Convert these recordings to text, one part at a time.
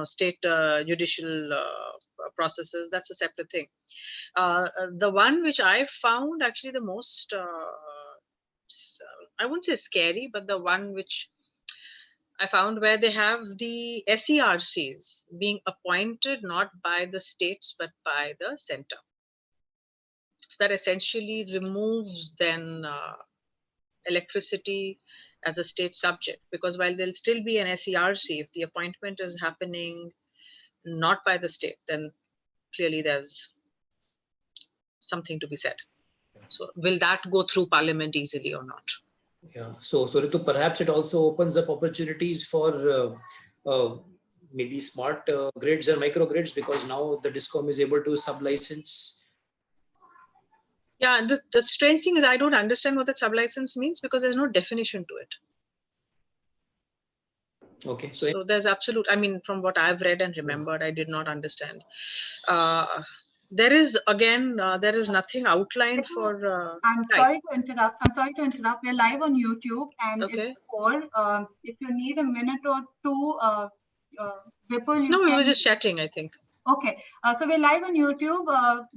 state judicial processes, that's a separate thing. The one which I found actually the most, I wouldn't say scary, but the one which I found where they have the SERCs being appointed not by the states but by the center. So that essentially removes then electricity as a state subject, because while there'll still be an SERC, if the appointment is happening not by the state, then clearly there's something to be said. So will that go through parliament easily or not? Yeah. So Ritu, perhaps it also opens up opportunities for maybe smart grids or microgrids, because now the DISCOM is able to sub-license. Yeah, the strange thing is I don't understand what the sub-license means, because there's no definition to it. Okay. So there's absolute, I mean, from what I've read and remembered, I did not understand. There is, again, there is nothing outlined for... I'm sorry to interrupt. We're live on YouTube and it's 4. If you need a minute or two, Vipul, No, we were just chatting, I think. Okay. So we're live on YouTube.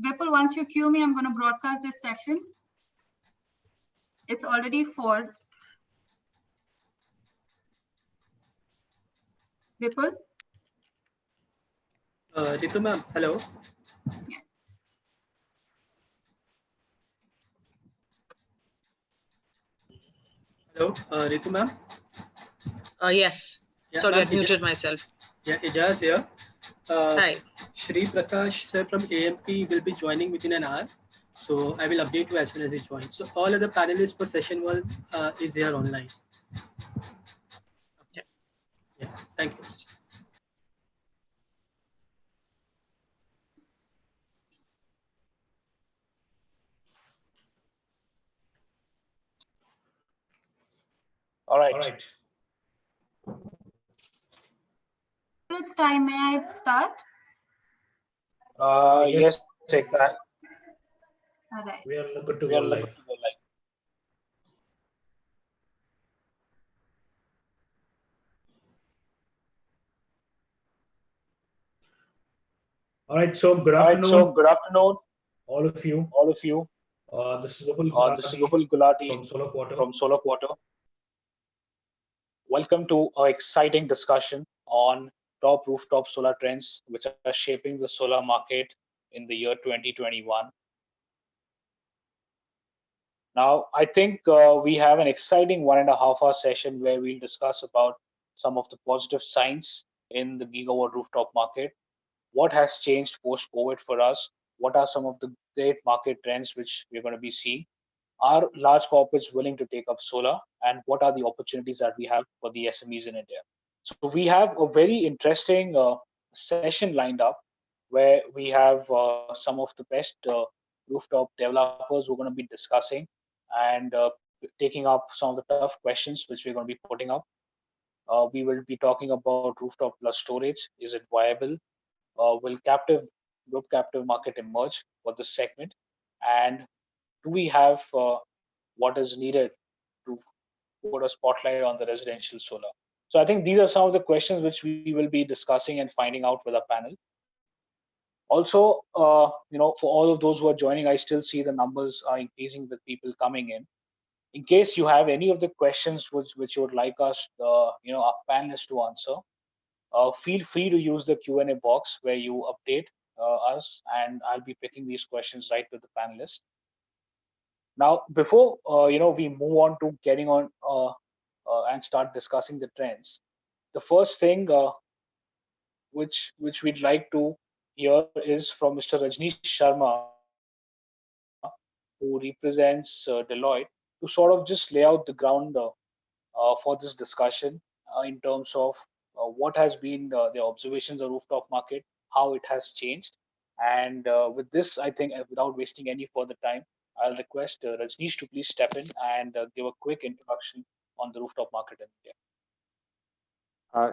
Vipul, once you cue me, I'm going to broadcast this session. It's already 4. Vipul? Ritu ma'am, hello. Yes. Hello, Ritu ma'am. Yes. Yeah, sorry, I muted myself. Yeah, Ijaz here. Hi. Shri Prakash sir from AMP will be joining within an hour. So I will update you as soon as he joins. So all other panelists for session 1 is here online. Okay. Yeah, thank you. All right. It's time. May I start? Yes, take that. All right. We are good to go live. All right. So good afternoon. All of you. This is Vipul Gulati from Solar Quarter. Welcome to an exciting discussion on top rooftop solar trends which are shaping the solar market in the year 2021. Now, I think we have an exciting 1.5 hour session where we'll discuss about some of the positive signs in the gigawatt rooftop market. What has changed post-COVID for us? What are some of the great market trends which we're going to be seeing? Are large corporates willing to take up solar? And what are the opportunities that we have for the SMEs in India? So we have a very interesting session lined up where we have some of the best rooftop developers who are going to be discussing and taking up some of the tough questions which we're going to be putting up. We will be talking about rooftop plus storage. Is it viable? Will group captive market emerge for this segment? And do we have what is needed to put a spotlight on the residential solar? So I think these are some of the questions which we will be discussing and finding out with our panel. Also, for all of those who are joining, I still see the numbers are increasing with people coming in. In case you have any of the questions which you would like us, our panelists to answer, feel free to use the Q&A box where you update us, and I'll be picking these questions right with the panelists. Now, before we move on to getting on and start discussing the trends, the first thing which we'd like to hear is from Mr. Rajneesh Sharma, who represents Deloitte, to sort of just lay out the ground for this discussion in terms of what has been the observations of rooftop market, how it has changed. And with this, I think without wasting any further time, I'll request Rajneesh to please step in and give a quick introduction on the rooftop market in India.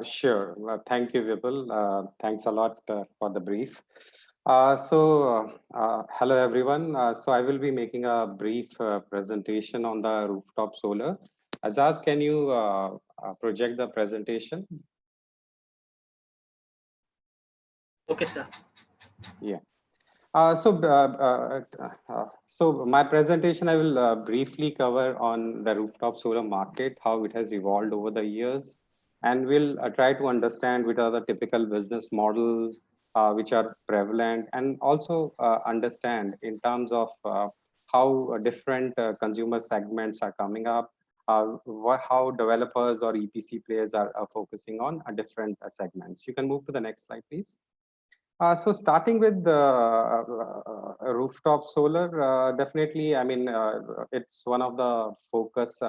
Sure. Thank you, Vipul. Thanks a lot for the brief. Hello, everyone. So I will be making a brief presentation on the rooftop solar. Azaz, can you project the presentation? Okay, sir. Yeah. So my presentation, I will briefly cover on the rooftop solar market, how it has evolved over the years, and we'll try to understand what are the typical business models which are prevalent, and also understand in terms of how different consumer segments are coming up, how developers or EPC players are focusing on different segments. You can move to the next slide, please. So starting with the rooftop solar, definitely, I mean, it's one of the focus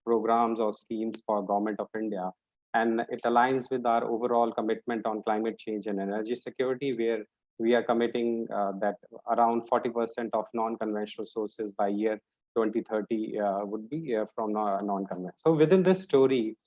programs or schemes for Government of India. And it aligns with our overall commitment on climate change and energy security, where we are committing that around 40% of non-conventional sources by year 2030 would be from non-conventional. So within this story,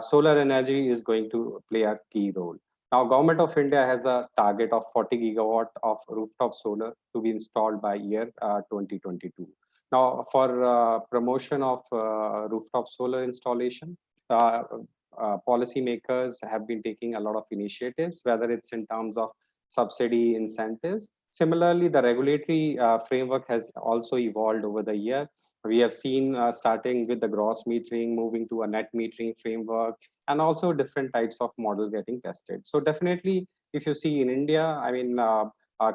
solar energy is going to play a key role. Now, Government of India has a target of 40 gigawatt of rooftop solar to be installed by year 2022. Now, for promotion of rooftop solar installation, policymakers have been taking a lot of initiatives, whether it's in terms of subsidy incentives. Similarly, the regulatory framework has also evolved over the year. We have seen starting with the gross metering, moving to a net metering framework, and also different types of model getting tested. So definitely, if you see in India, I mean,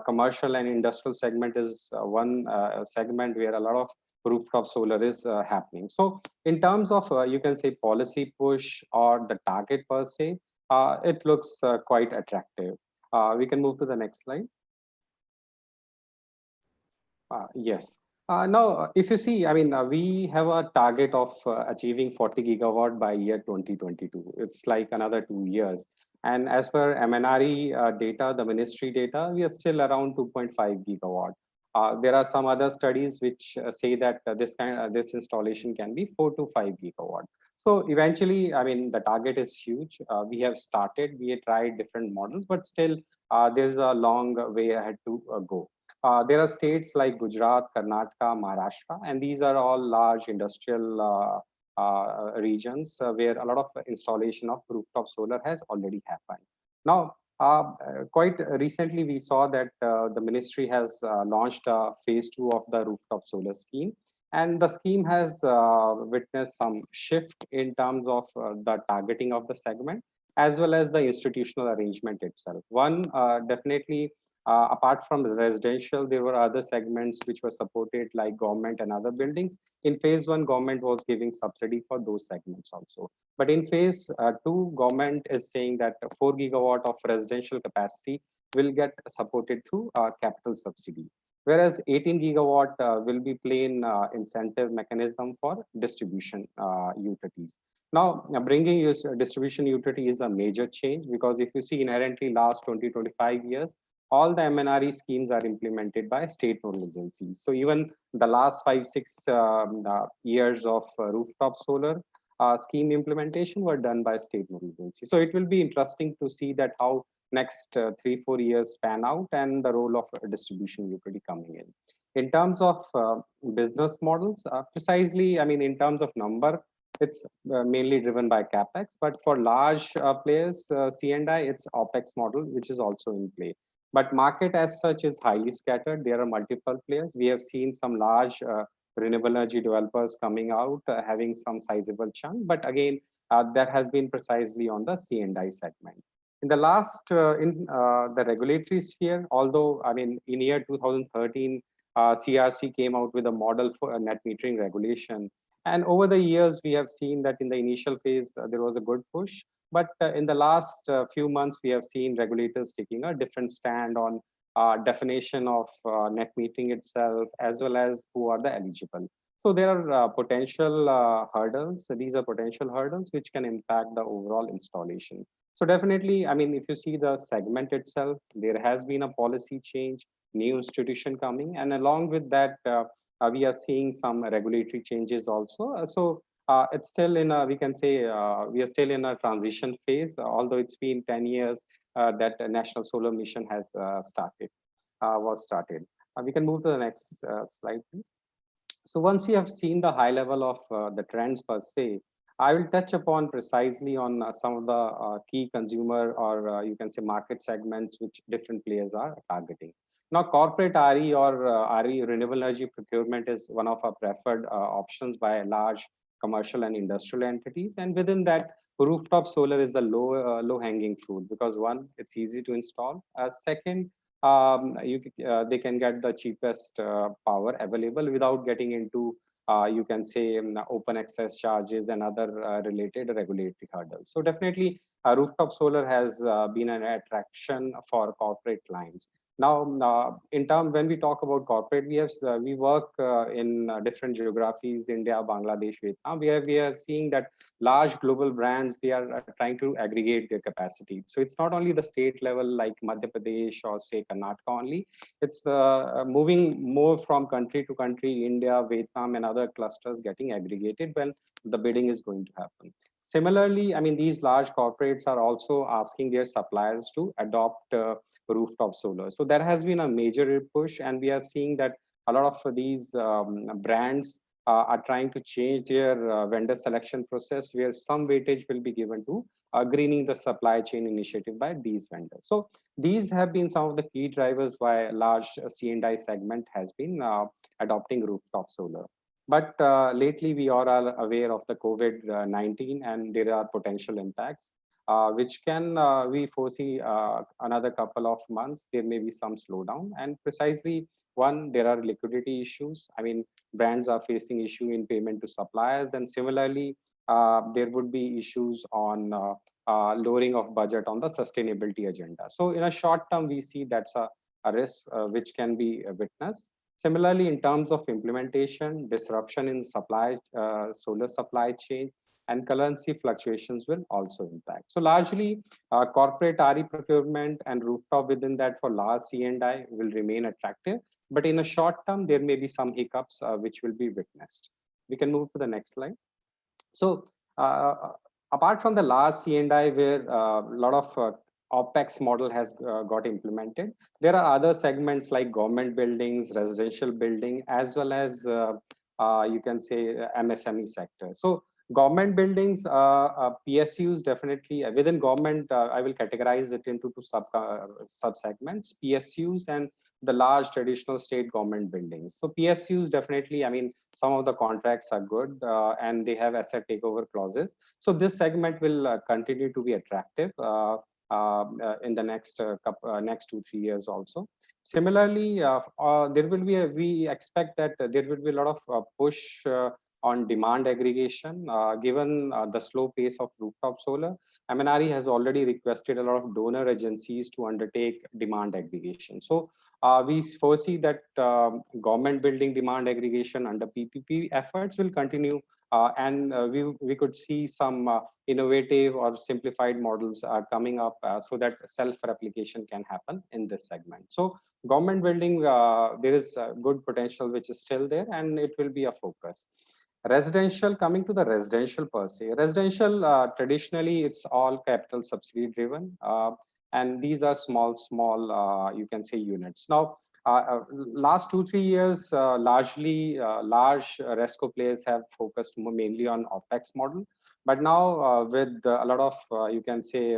commercial and industrial segment is one segment where a lot of rooftop solar is happening. So in terms of, you can say policy push or the target per se, it looks quite attractive. We can move to the next slide. Yes. Now, if you see, I mean, we have a target of achieving 40 gigawatt by year 2022. It's like another 2 years. And as per MNRE data, the ministry data, we are still around 2.5 gigawatt. There are some other studies which say that this installation can be 4 to 5 gigawatt. So eventually, I mean, the target is huge. We have started, we have tried different models, but still there's a long way ahead to go. There are states like Gujarat, Karnataka, Maharashtra, and these are all large industrial regions where a lot of installation of rooftop solar has already happened. Now, quite recently, we saw that the ministry has launched phase 2 of the rooftop solar scheme. And the scheme has witnessed some shift in terms of the targeting of the segment, as well as the institutional arrangement itself. One, definitely, apart from residential, there were other segments which were supported like government and other buildings. In phase 1, government was giving subsidy for those segments also. But in phase 2, government is saying that 4 gigawatt of residential capacity will get supported through capital subsidy. Whereas 18 gigawatt will be plain incentive mechanism for distribution utilities. Now, bringing distribution utility is a major change, because if you see inherently last 20-25 years, all the MNRE schemes are implemented by state nodal agencies. So even the last 5-6 years of rooftop solar scheme implementation were done by state nodal agencies. So it will be interesting to see that how next 3-4 years span out and the role of distribution utility coming in. In terms of business models, precisely, I mean, in terms of number, it's mainly driven by capex, but for large players, C&I, it's OPEX model, which is also in play. But market as such is highly scattered. There are multiple players. We have seen some large renewable energy developers coming out, having some sizable chunk. But again, that has been precisely on the C&I segment. In the last, in the regulatory sphere, although, I mean, in year 2013, CRC came out with a model for a net metering regulation. And over the years, we have seen that in the initial phase, there was a good push. But in the last few months, we have seen regulators taking a different stand on definition of net metering itself, as well as who are the eligible. So there are potential hurdles. So these are potential hurdles which can impact the overall installation. So definitely, I mean, if you see the segment itself, there has been a policy change, new institution coming, and along with that, we are seeing some regulatory changes also. So it's still in a, we can say, we are still in a transition phase, although it's been 10 years that the National Solar Mission has was started. We can move to the next slide, please. So once we have seen the high level of the trends per se, I will touch upon precisely on some of the key consumer or you can say market segments which different players are targeting. Now, corporate RE or RE renewable energy procurement is one of our preferred options by large commercial and industrial entities. And within that, rooftop solar is the low hanging fruit because one, it's easy to install. Second, they can get the cheapest power available without getting into you can say open access charges and other related regulatory hurdles. So definitely rooftop solar has been an attraction for corporate clients. Now, in term when we talk about corporate, we work in different geographies, India, Bangladesh, Vietnam, where we are seeing that large global brands, they are trying to aggregate their capacity. So it's not only the state level like Madhya Pradesh or say Karnataka only, it's moving more from country to country, India, Vietnam, and other clusters getting aggregated when the bidding is going to happen. Similarly, I mean, these large corporates are also asking their suppliers to adopt rooftop solar. So there has been a major push, and we are seeing that a lot of these brands are trying to change their vendor selection process, where some weightage will be given to greening the supply chain initiative by these vendors. So these have been some of the key drivers why large C&I segment has been adopting rooftop solar. But lately, we are all aware of the COVID-19 and there are potential impacts, which can we foresee another couple of months. There may be some slowdown, and precisely one, there are liquidity issues. I mean, brands are facing issue in payment to suppliers, and similarly, there would be issues on lowering of budget on the sustainability agenda. So in a short term, we see that's a risk which can be witnessed. Similarly, in terms of implementation, disruption in solar supply chain, and currency fluctuations will also impact. So largely, corporate RE procurement and rooftop within that for large C&I will remain attractive. But in a short term, there may be some hiccups which will be witnessed. We can move to the next slide. So apart from the large C&I where a lot of OPEX model has got implemented, there are other segments like government buildings, residential building, as well as you can say MSME sector. So government buildings, PSUs definitely within government, I will categorize it into two sub segments, PSUs and the large traditional state government buildings. So PSUs definitely, I mean, some of the contracts are good and they have asset takeover clauses. So this segment will continue to be attractive in the next 2-3 years also. Similarly, there will be we expect that there will be a lot of push on demand aggregation, given the slow pace of rooftop solar. MNRE has already requested a lot of donor agencies to undertake demand aggregation. So we foresee that government building demand aggregation under PPP efforts will continue, and we could see some innovative or simplified models coming up so that self-replication can happen in this segment. So government building, there is good potential which is still there, and it will be a focus. Residential, coming to the residential per se, residential traditionally it's all capital subsidy driven, and these are small you can say units. Now last 2-3 years largely large resco players have focused mainly on OPEX model, but now with a lot of you can say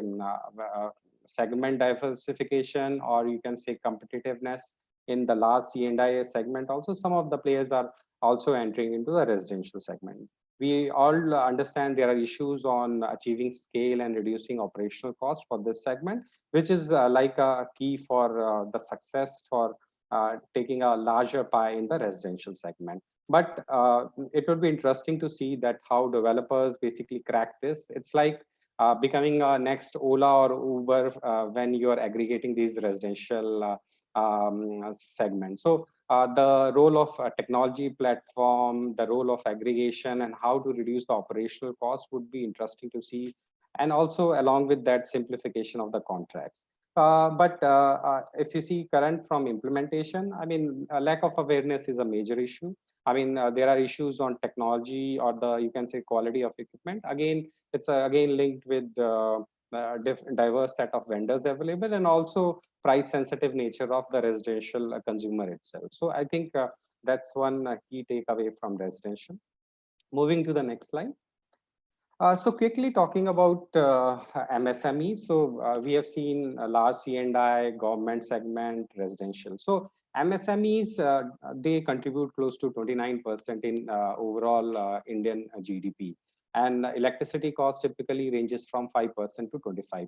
segment diversification, or you can say competitiveness in the large C&I segment, also some of the players are also entering into the residential segment. We all understand there are issues on achieving scale and reducing operational costs for this segment, which is like a key for the success for taking a larger pie in the residential segment. But it would be interesting to see that how developers basically crack this. It's like becoming a next Ola or Uber when you are aggregating these residential segments. So the role of a technology platform, the role of aggregation, and how to reduce the operational cost would be interesting to see. And also along with that, simplification of the contracts. But if you see current from implementation, I mean, a lack of awareness is a major issue. I mean, there are issues on technology or the, you can say, quality of equipment. Again, it's again linked with diverse set of vendors available, and also price sensitive nature of the residential consumer itself. So I think that's one key takeaway from residential. Moving to the next slide. So quickly talking about MSME. So we have seen large C&I, government segment, residential. So MSMEs, they contribute close to 29% in overall Indian GDP. And electricity cost typically ranges from 5% to 25%.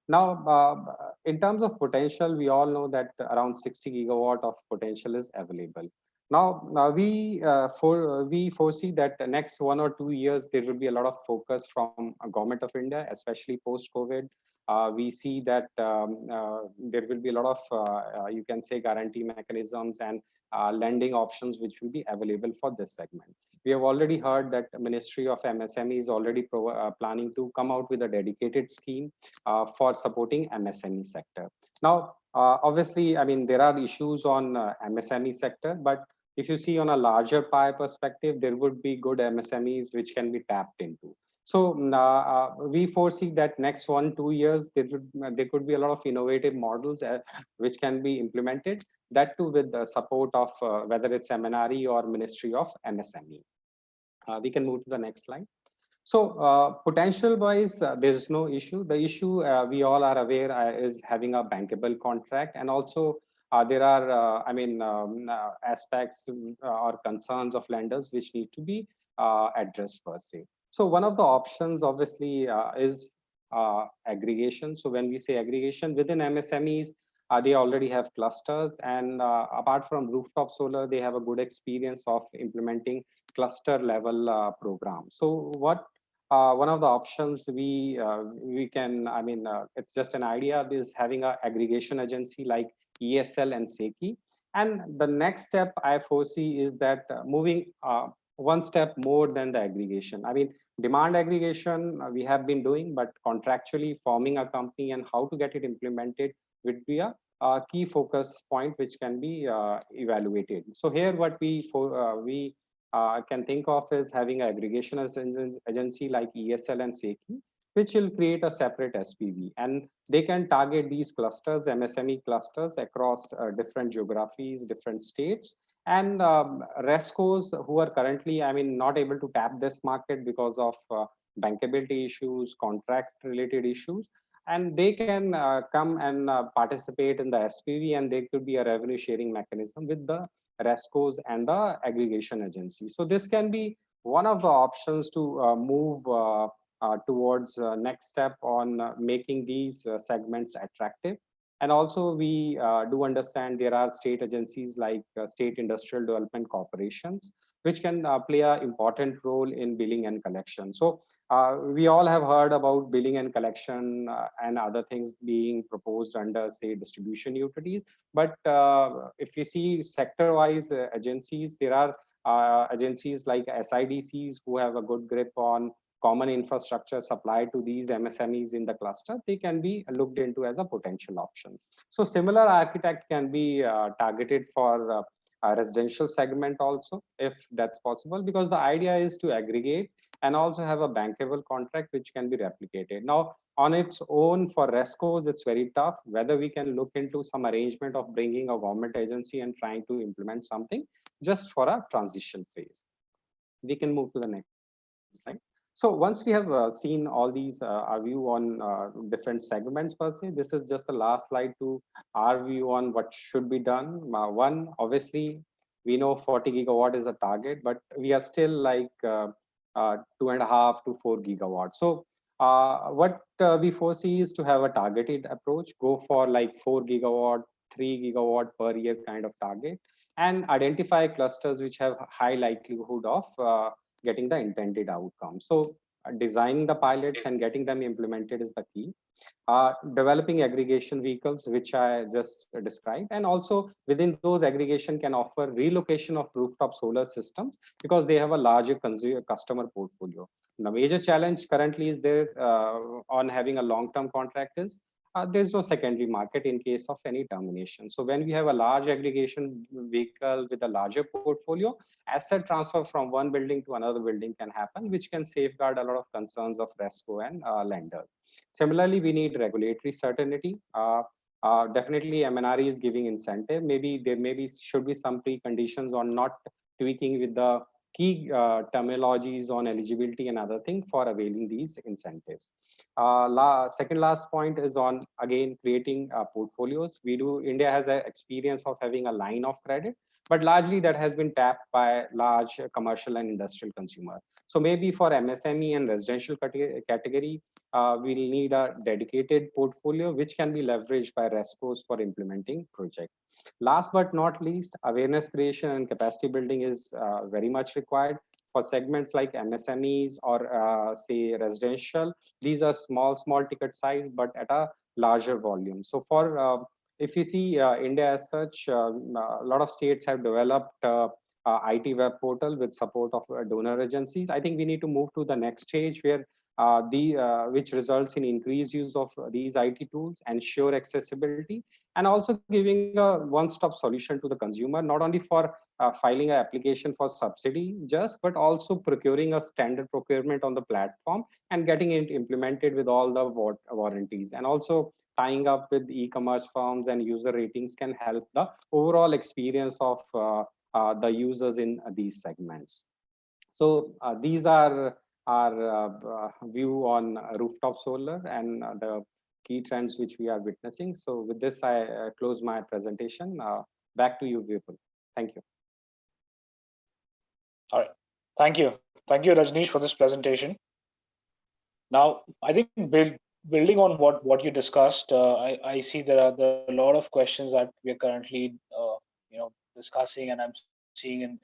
Now, in terms of potential, we all know that around 60 gigawatt of potential is available. Now we foresee that the next 1 or 2 years there will be a lot of focus from government of India, especially post COVID. We see that there will be a lot of you can say guarantee mechanisms and lending options which will be available for this segment. We have already heard that the Ministry of MSME is already planning to come out with a dedicated scheme for supporting MSME sector. Now, obviously, I mean there are issues on MSME sector, but if you see on a larger pie perspective, there would be good MSMEs which can be tapped into. So we foresee that next 1-2 years, there could be a lot of innovative models which can be implemented, that too with the support of whether it's MNRE or Ministry of MSME. We can move to the next slide. So potential wise, there's no issue. The issue we all are aware is having a bankable contract, and also there are, aspects or concerns of lenders which need to be addressed per se. So one of the options obviously is aggregation. So when we say aggregation within MSMEs, they already have clusters, and apart from rooftop solar, they have a good experience of implementing cluster level program. So what one of the options we can, it's just an idea, is having a aggregation agency like ESL and SECI. And the next step I foresee is that moving one step more than the aggregation. I mean, demand aggregation we have been doing, but contractually forming a company and how to get it implemented would be a key focus point which can be evaluated. So here what we can think of is having an aggregation as an agency like ESL and SECI, which will create a separate SPV, and they can target these clusters, MSME clusters across different geographies, different states, and rescos who are currently, not able to tap this market because of bankability issues, contract related issues, and they can come and participate in the SPV, and there could be a revenue sharing mechanism with the rescos and the aggregation agency. So this can be one of the options to move towards next step on making these segments attractive. And also we do understand there are state agencies like state industrial development corporations, which can play an important role in billing and collection. So we all have heard about billing and collection and other things being proposed under, say, distribution utilities. But if you see sector-wise agencies, there are agencies like SIDCs who have a good grip on common infrastructure supplied to these MSMEs in the cluster. They can be looked into as a potential option. So similar architect can be targeted for a residential segment also, if that's possible, because the idea is to aggregate and also have a bankable contract which can be replicated. Now, on its own for rescos, it's very tough. Whether we can look into some arrangement of bringing a government agency and trying to implement something just for a transition phase. We can move to the next slide. So once we have seen all these, our view on different segments per se, this is just the last slide to our view on what should be done. One, obviously, we know 40 gigawatt is a target, but we are still like 2.5 to 4 gigawatts. So what we foresee is to have a targeted approach, go for like 4 gigawatt, 3 gigawatt per year kind of target, and identify clusters which have high likelihood of getting the intended outcome. So designing the pilots and getting them implemented is the key. Developing aggregation vehicles, which I just described, and also within those aggregation can offer relocation of rooftop solar systems because they have a larger customer portfolio. The major challenge currently is there on having a long-term contract is there's no secondary market in case of any termination. So when we have a large aggregation vehicle with a larger portfolio, asset transfer from one building to another building can happen, which can safeguard a lot of concerns of RESCO and lenders. Similarly, we need regulatory certainty. Definitely, MNRE is giving incentive. Maybe there should be some preconditions on not tweaking with the key terminologies on eligibility and other things for availing these incentives. Second last point is on, again, creating portfolios. India has an experience of having a line of credit, but largely that has been tapped by large commercial and industrial consumers. So maybe for MSME and residential category, we'll need a dedicated portfolio which can be leveraged by RESCOs for implementing projects. Last but not least, awareness creation and capacity building is very much required for segments like MSMEs or say residential. These are small ticket size, but at a larger volume. So for if you see India as such, a lot of states have developed IT web portal with support of donor agencies. I think we need to move to the next stage where which results in increased use of these IT tools, ensure accessibility, and also giving a one-stop solution to the consumer, not only for filing an application for subsidy but also procuring a standard procurement on the platform and getting it implemented with all the warranties. And also tying up with e-commerce firms and user ratings can help the overall experience of the users in these segments. So these are our view on rooftop solar and the key trends which we are witnessing. So with this, I close my presentation. Back to you, Vipul. Thank you. All right. Thank you. Thank you, Rajneesh, for this presentation. Now, I think building on what you discussed, I see there are a lot of questions that we are currently discussing, and I'm seeing in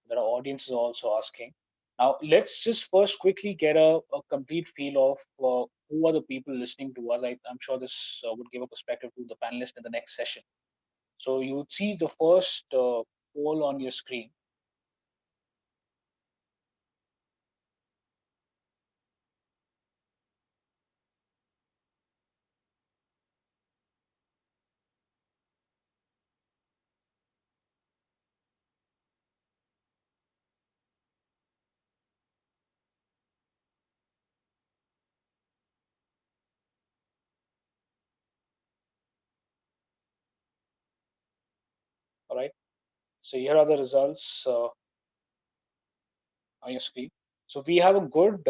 that our audience is also asking. Now, let's just first quickly get a complete feel of who are the people listening to us. I'm sure this would give a perspective to the panelists in the next session. So you would see the first poll on your screen. All right. So here are the results on your screen. So we have a good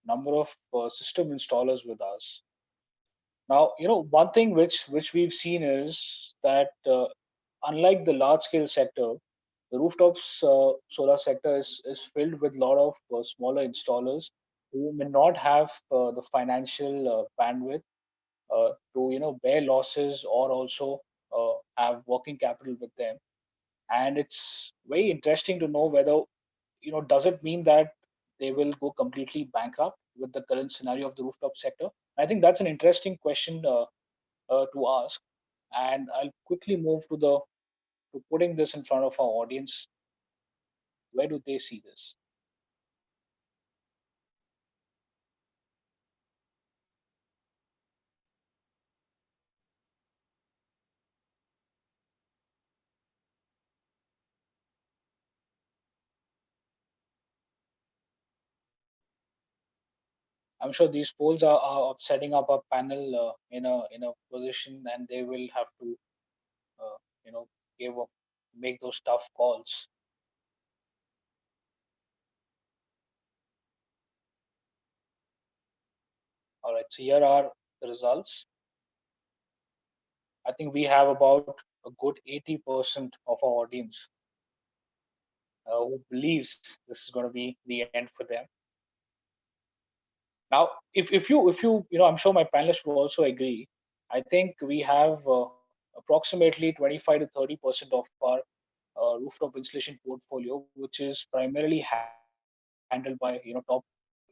number of system installers with us. Now, one thing which we've seen is that unlike the large scale sector, the rooftops solar sector is filled with a lot of smaller installers who may not have the financial bandwidth to bear losses or also have working capital with them. And it's very interesting to know whether does it mean that they will go completely bankrupt with the current scenario of the rooftop sector? I think that's an interesting question to ask, and I'll quickly move to putting this in front of our audience. Where do they see this? I'm sure these polls are setting up a panel in a position, and they will have to uh, you know give make those tough calls. All right, so here are the results. I think we have about a good 80% of our audience who believes this is going to be the end for them. Now, if you I'm sure my panelists will also agree. I think we have approximately 25 to 30% of our rooftop installation portfolio, which is primarily handled by top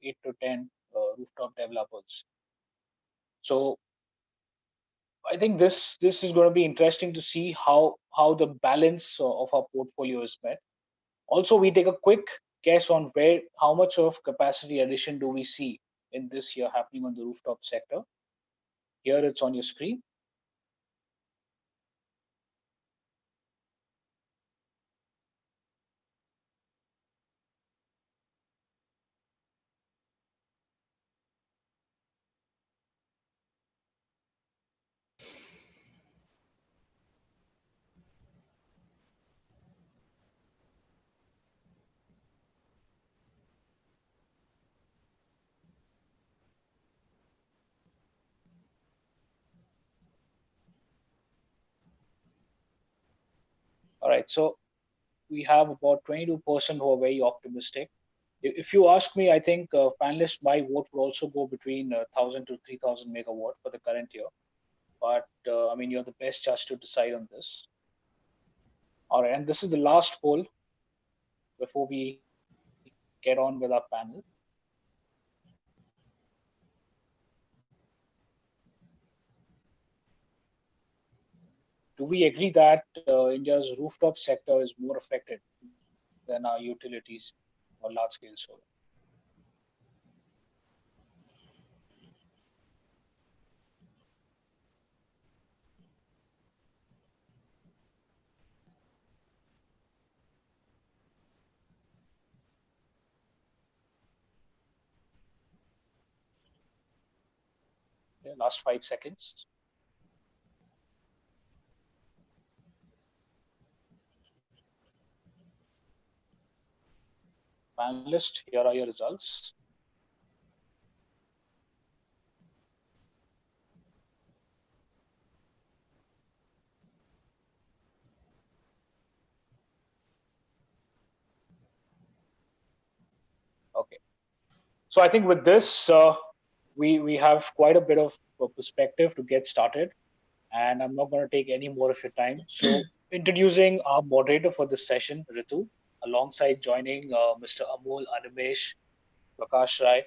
8 to 10 rooftop developers. So I think this is going to be interesting to see how the balance of our portfolio is met. Also, we take a quick guess on how much of capacity addition do we see in this year happening on the rooftop sector. Here it's on your screen. All right, so we have about 22% who are very optimistic. If you ask me, I think panelists, my vote would also go between 1,000 to 3,000 megawatt for the current year. But I mean, you're the best judge to decide on this. All right, and this is the last poll before we get on with our panel. Do we agree that India's rooftop sector is more affected than our utilities or large-scale solar? Okay, last 5 seconds. Panelists, here are your results. Okay. So I think with this, we have quite a bit of perspective to get started, and I'm not going to take any more of your time. So introducing our moderator for this session, Ritu, alongside joining Mr. Amol, Animesh, Prakash Rai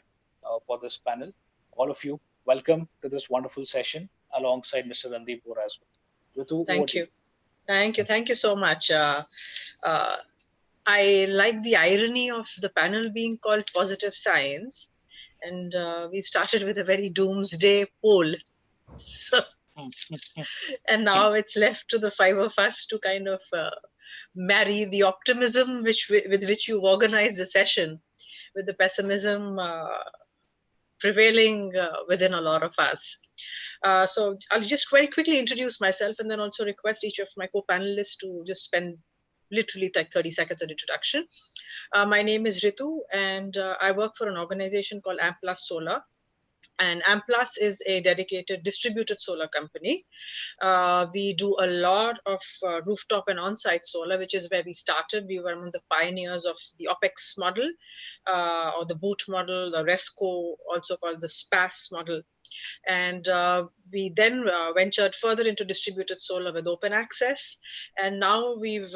for this panel. All of you, welcome to this wonderful session alongside Mr. Randeep Bora as well. Ritu, over Thank to you. Thank you so much. I like the irony of the panel being called Positive Science. And we've started with a very doomsday poll. So, and now it's left to the five of us to kind of marry the optimism with which you organize the session with the pessimism prevailing within a lot of us. So I'll just very quickly introduce myself and then also request each of my co-panelists to just spend literally like 30 seconds of introduction. My name is Ritu, and I work for an organization called Amplus Solar. And Amplus is a dedicated distributed solar company. We do a lot of rooftop and on-site solar, which is where we started. We were among the pioneers of the OPEX model, or the boot model, the RESCO, also called the SPAS model. And we then ventured further into distributed solar with open access. And now we've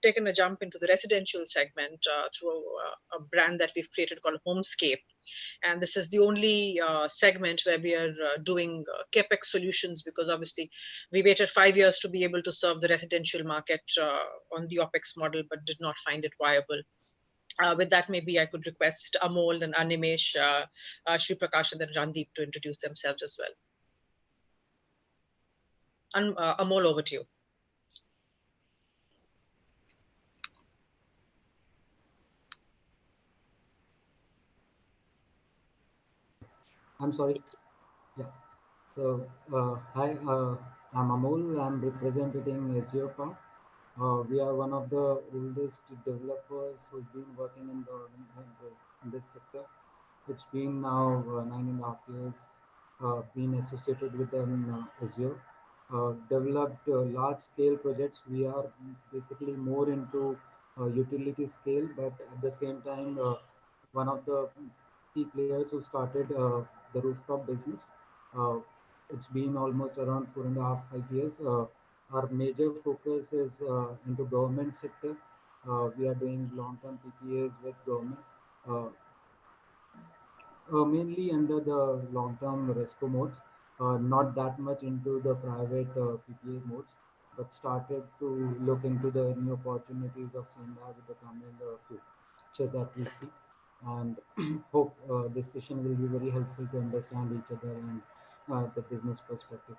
taken a jump into the residential segment through a brand that we've created called Homescape. And this is the only segment where we are doing capex solutions, because obviously we waited 5 years to be able to serve the residential market on the OPEX model, but did not find it viable. With that, maybe I could request Amol and Animesh, Shri Prakash, and then Randeep to introduce themselves as well. Amol, over to you. I'm sorry. Yeah. So, hi, I'm Amol. I'm representing Azure Park. We are one of the oldest developers who've been working in this sector. It's been now 9.5 years been associated with Azure. Developed large-scale projects. We are basically more into utility scale, but at the same time, one of the key players who started the rooftop business. Uh, it's been almost around 4.5 5 years. Our major focus is into government sector. We are doing long-term PPAs with government, mainly under the long-term RESCO modes, not that much into the private PPA modes, but started to look into the new opportunities of Senda with the coming future that we see. And hope this session will be very helpful to understand each other and the business perspective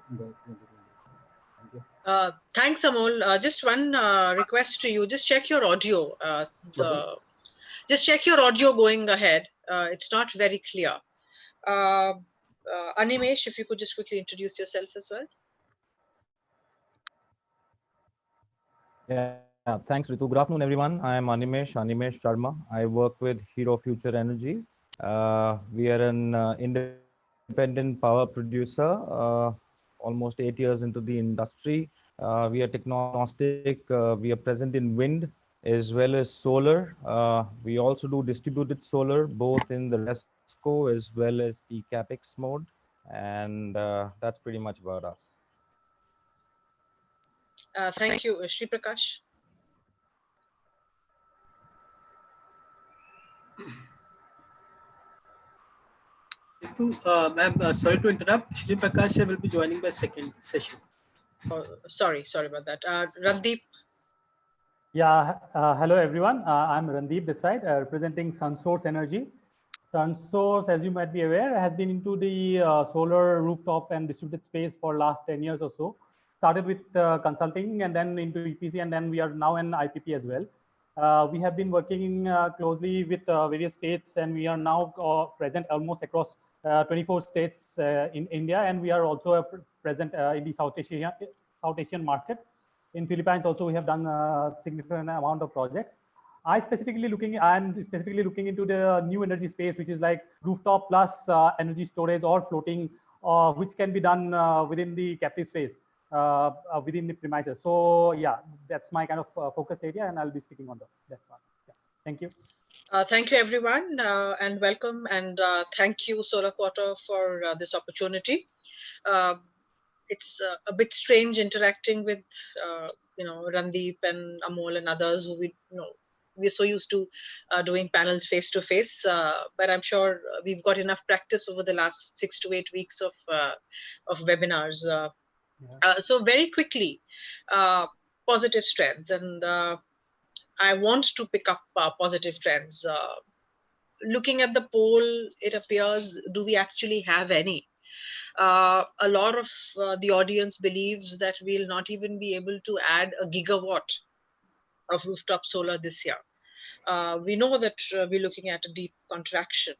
in the 2020. Thank you. Thanks, Amol. Just one request to you. Just check your audio. Just check your audio going ahead. It's not very clear. Animesh, if you could just quickly introduce yourself as well. Yeah, thanks, Ritu. Good afternoon, everyone. I am Animesh Sharma. I work with Hero Future Energies. We are an independent power producer, almost 8 years into the industry. We are techno-agnostic. We are present in wind as well as solar. We also do distributed solar, both in the RESCO as well as the CapEx mode. And that's pretty much about us. Thank you, Shri Prakash. Ma'am, sorry to interrupt. Shri Prakash will be joining by second session. Oh, sorry about that. Randeep. Yeah, hello everyone. I'm Randeep this side, representing SunSource Energy. SunSource, as you might be aware, has been into the solar rooftop and distributed space for last 10 years or so. Started with consulting and then into EPC, and then we are now in IPP as well. We have been working closely with various states, and we are now present almost across 24 states in India, and we are also present in the South Asian market. In Philippines also, we have done a significant amount of projects. I'm specifically looking into the new energy space, which is like rooftop plus energy storage or floating, which can be done within the captive space, within the premises. So yeah, that's my kind of focus area, and I'll be speaking on that part. Yeah. Thank you. Thank you, everyone, and welcome, and thank you, Solar Quarter, for this opportunity. It's a bit strange interacting with Randeep and Amol and others who we're so used to doing panels face to face, but I'm sure we've got enough practice over the last 6 to 8 weeks of webinars. So very quickly, positive trends, and I want to pick up positive trends. Looking at the poll, it appears, do we actually have any? A lot of the audience believes that we'll not even be able to add a gigawatt of rooftop solar this year. We know that we're looking at a deep contraction.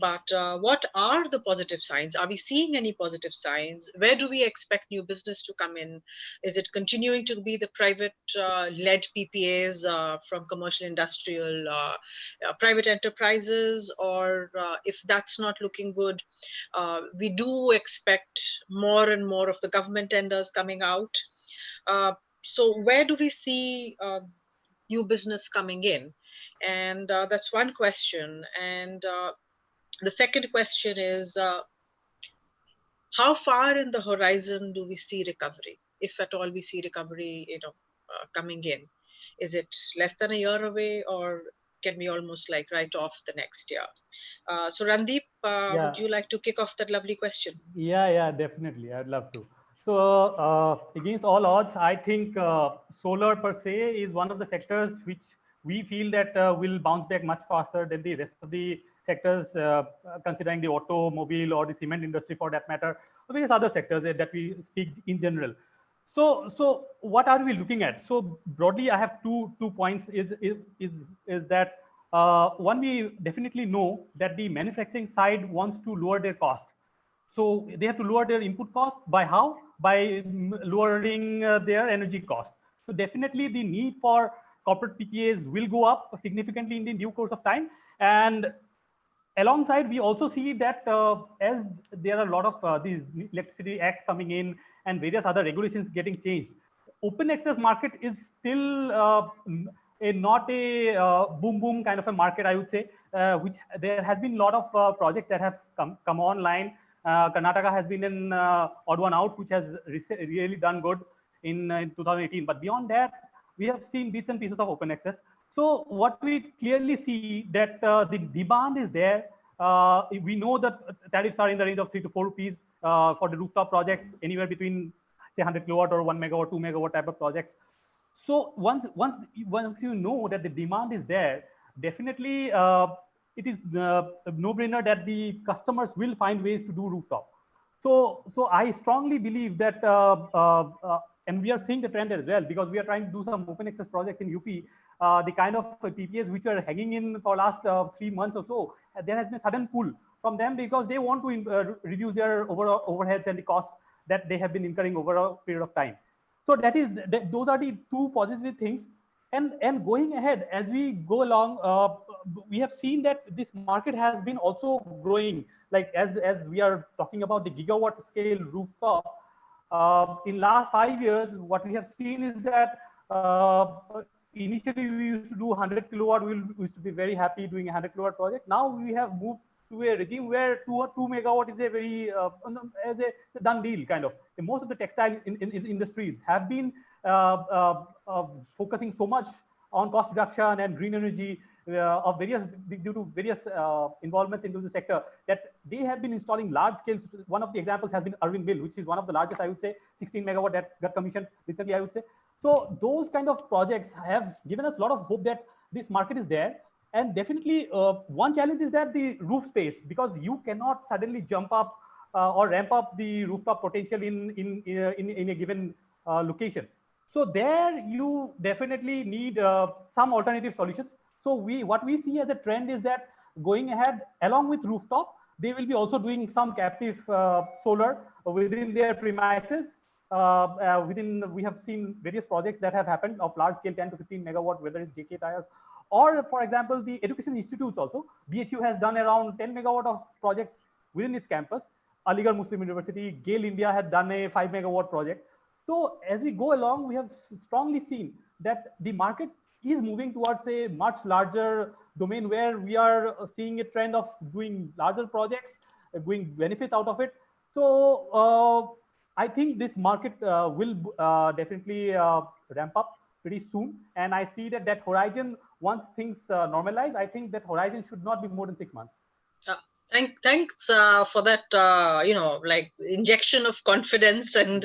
But what are the positive signs? Are we seeing any positive signs? Where do we expect new business to come in? Is it continuing to be the private led PPAs from commercial industrial private enterprises? Or if that's not looking good, we do expect more and more of the government tenders coming out. So where do we see new business coming in? And that's one question. And the second question is, how far in the horizon do we see recovery? If at all we see recovery, coming in, is it less than a year away, or can we almost like write off the next year? So Randeep, would you like to kick off that lovely question? Yeah, definitely. I'd love to. So against all odds, I think solar per se is one of the sectors which we feel that will bounce back much faster than the rest of the sectors, considering the automobile or the cement industry for that matter, or various other sectors that we speak in general. So what are we looking at? So broadly, I have two points. Is that one, we definitely know that the manufacturing side wants to lower their cost. So they have to lower their input cost by how? By lowering their energy cost. So definitely the need for corporate PPAs will go up significantly in the due course of time. And alongside, we also see that as there are a lot of these Electricity Act coming in and various other regulations getting changed, open access market is still not a boom kind of a market, I would say, which there has been a lot of projects that have come online. Karnataka has been an odd one out, which has really done good in 2018. But beyond that, we have seen bits and pieces of open access. So what we clearly see that the demand is there. We know that tariffs are in the range of 3 to 4 rupees for the rooftop projects, anywhere between say 100 kilowatt or 1 megawatt, 2 megawatt type of projects. So once you know that the demand is there, definitely it is a no-brainer that the customers will find ways to do rooftop. So I strongly believe that, and we are seeing the trend as well, because we are trying to do some open access projects in UP. The kind of PPAs which are hanging in for last 3 months or so, there has been a sudden pull from them because they want to reduce their overall overheads and the costs that they have been incurring over a period of time. So those are the two positive things. And going ahead, as we go along, we have seen that this market has been also growing. Like as we are talking about the gigawatt scale rooftop, in last 5 years, what we have seen is that initially we used to do 100 kilowatt. We used to be very happy doing a 100 kilowatt project. Now we have moved to a regime where 2 megawatt is a very as a done deal kind of. And most of the textile industries have been focusing so much on cost reduction and green energy of various due to various involvements into the sector, that they have been installing large scales. One of the examples has been Irving Mill, which is one of the largest, I would say, 16 megawatt that got commissioned recently, I would say. So those kind of projects have given us a lot of hope that this market is there. And definitely one challenge is that the roof space, because you cannot suddenly jump up or ramp up the rooftop potential in a given location. So there you definitely need some alternative solutions. So what we see as a trend is that going ahead, along with rooftop, they will be also doing some captive solar within their premises. We have seen various projects that have happened of large scale 10 to 15 megawatt, whether it's JK Tires or, for example, the education institutes also. BHU has done around 10 megawatt of projects within its campus. Aligarh Muslim University, GAIL India had done a 5 megawatt project. So as we go along, we have strongly seen that the market is moving towards a much larger domain where we are seeing a trend of doing larger projects, doing benefits out of it. So I think this market will definitely ramp up pretty soon. And I see that horizon, once things normalize, I think that horizon should not be more than 6 months. Thanks for that, like injection of confidence. And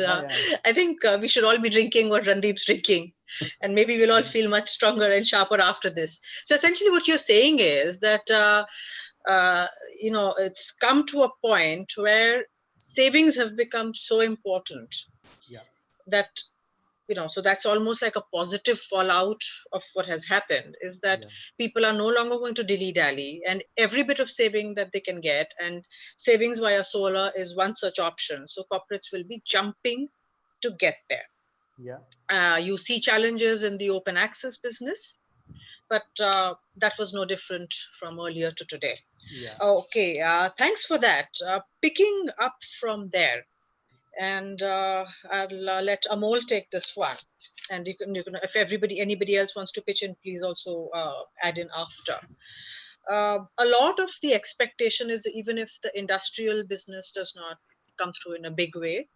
I think we should all be drinking what Randeep's drinking. And maybe we'll all feel much stronger and sharper after this. So essentially what you're saying is that, it's come to a point where savings have become so important that, so that's almost like a positive fallout of what has happened, is that people are no longer going to dilly-dally, and every bit of saving that they can get, and savings via solar is one such option. So corporates will be jumping to get there. You see challenges in the open access business, but that was no different from earlier to today. Okay, thanks for that. Picking up from there, and I'll let Amol take this one. And you can, if anybody else wants to pitch in, please also add in after. A lot of the expectation is, even if the industrial business does not come through in a big way,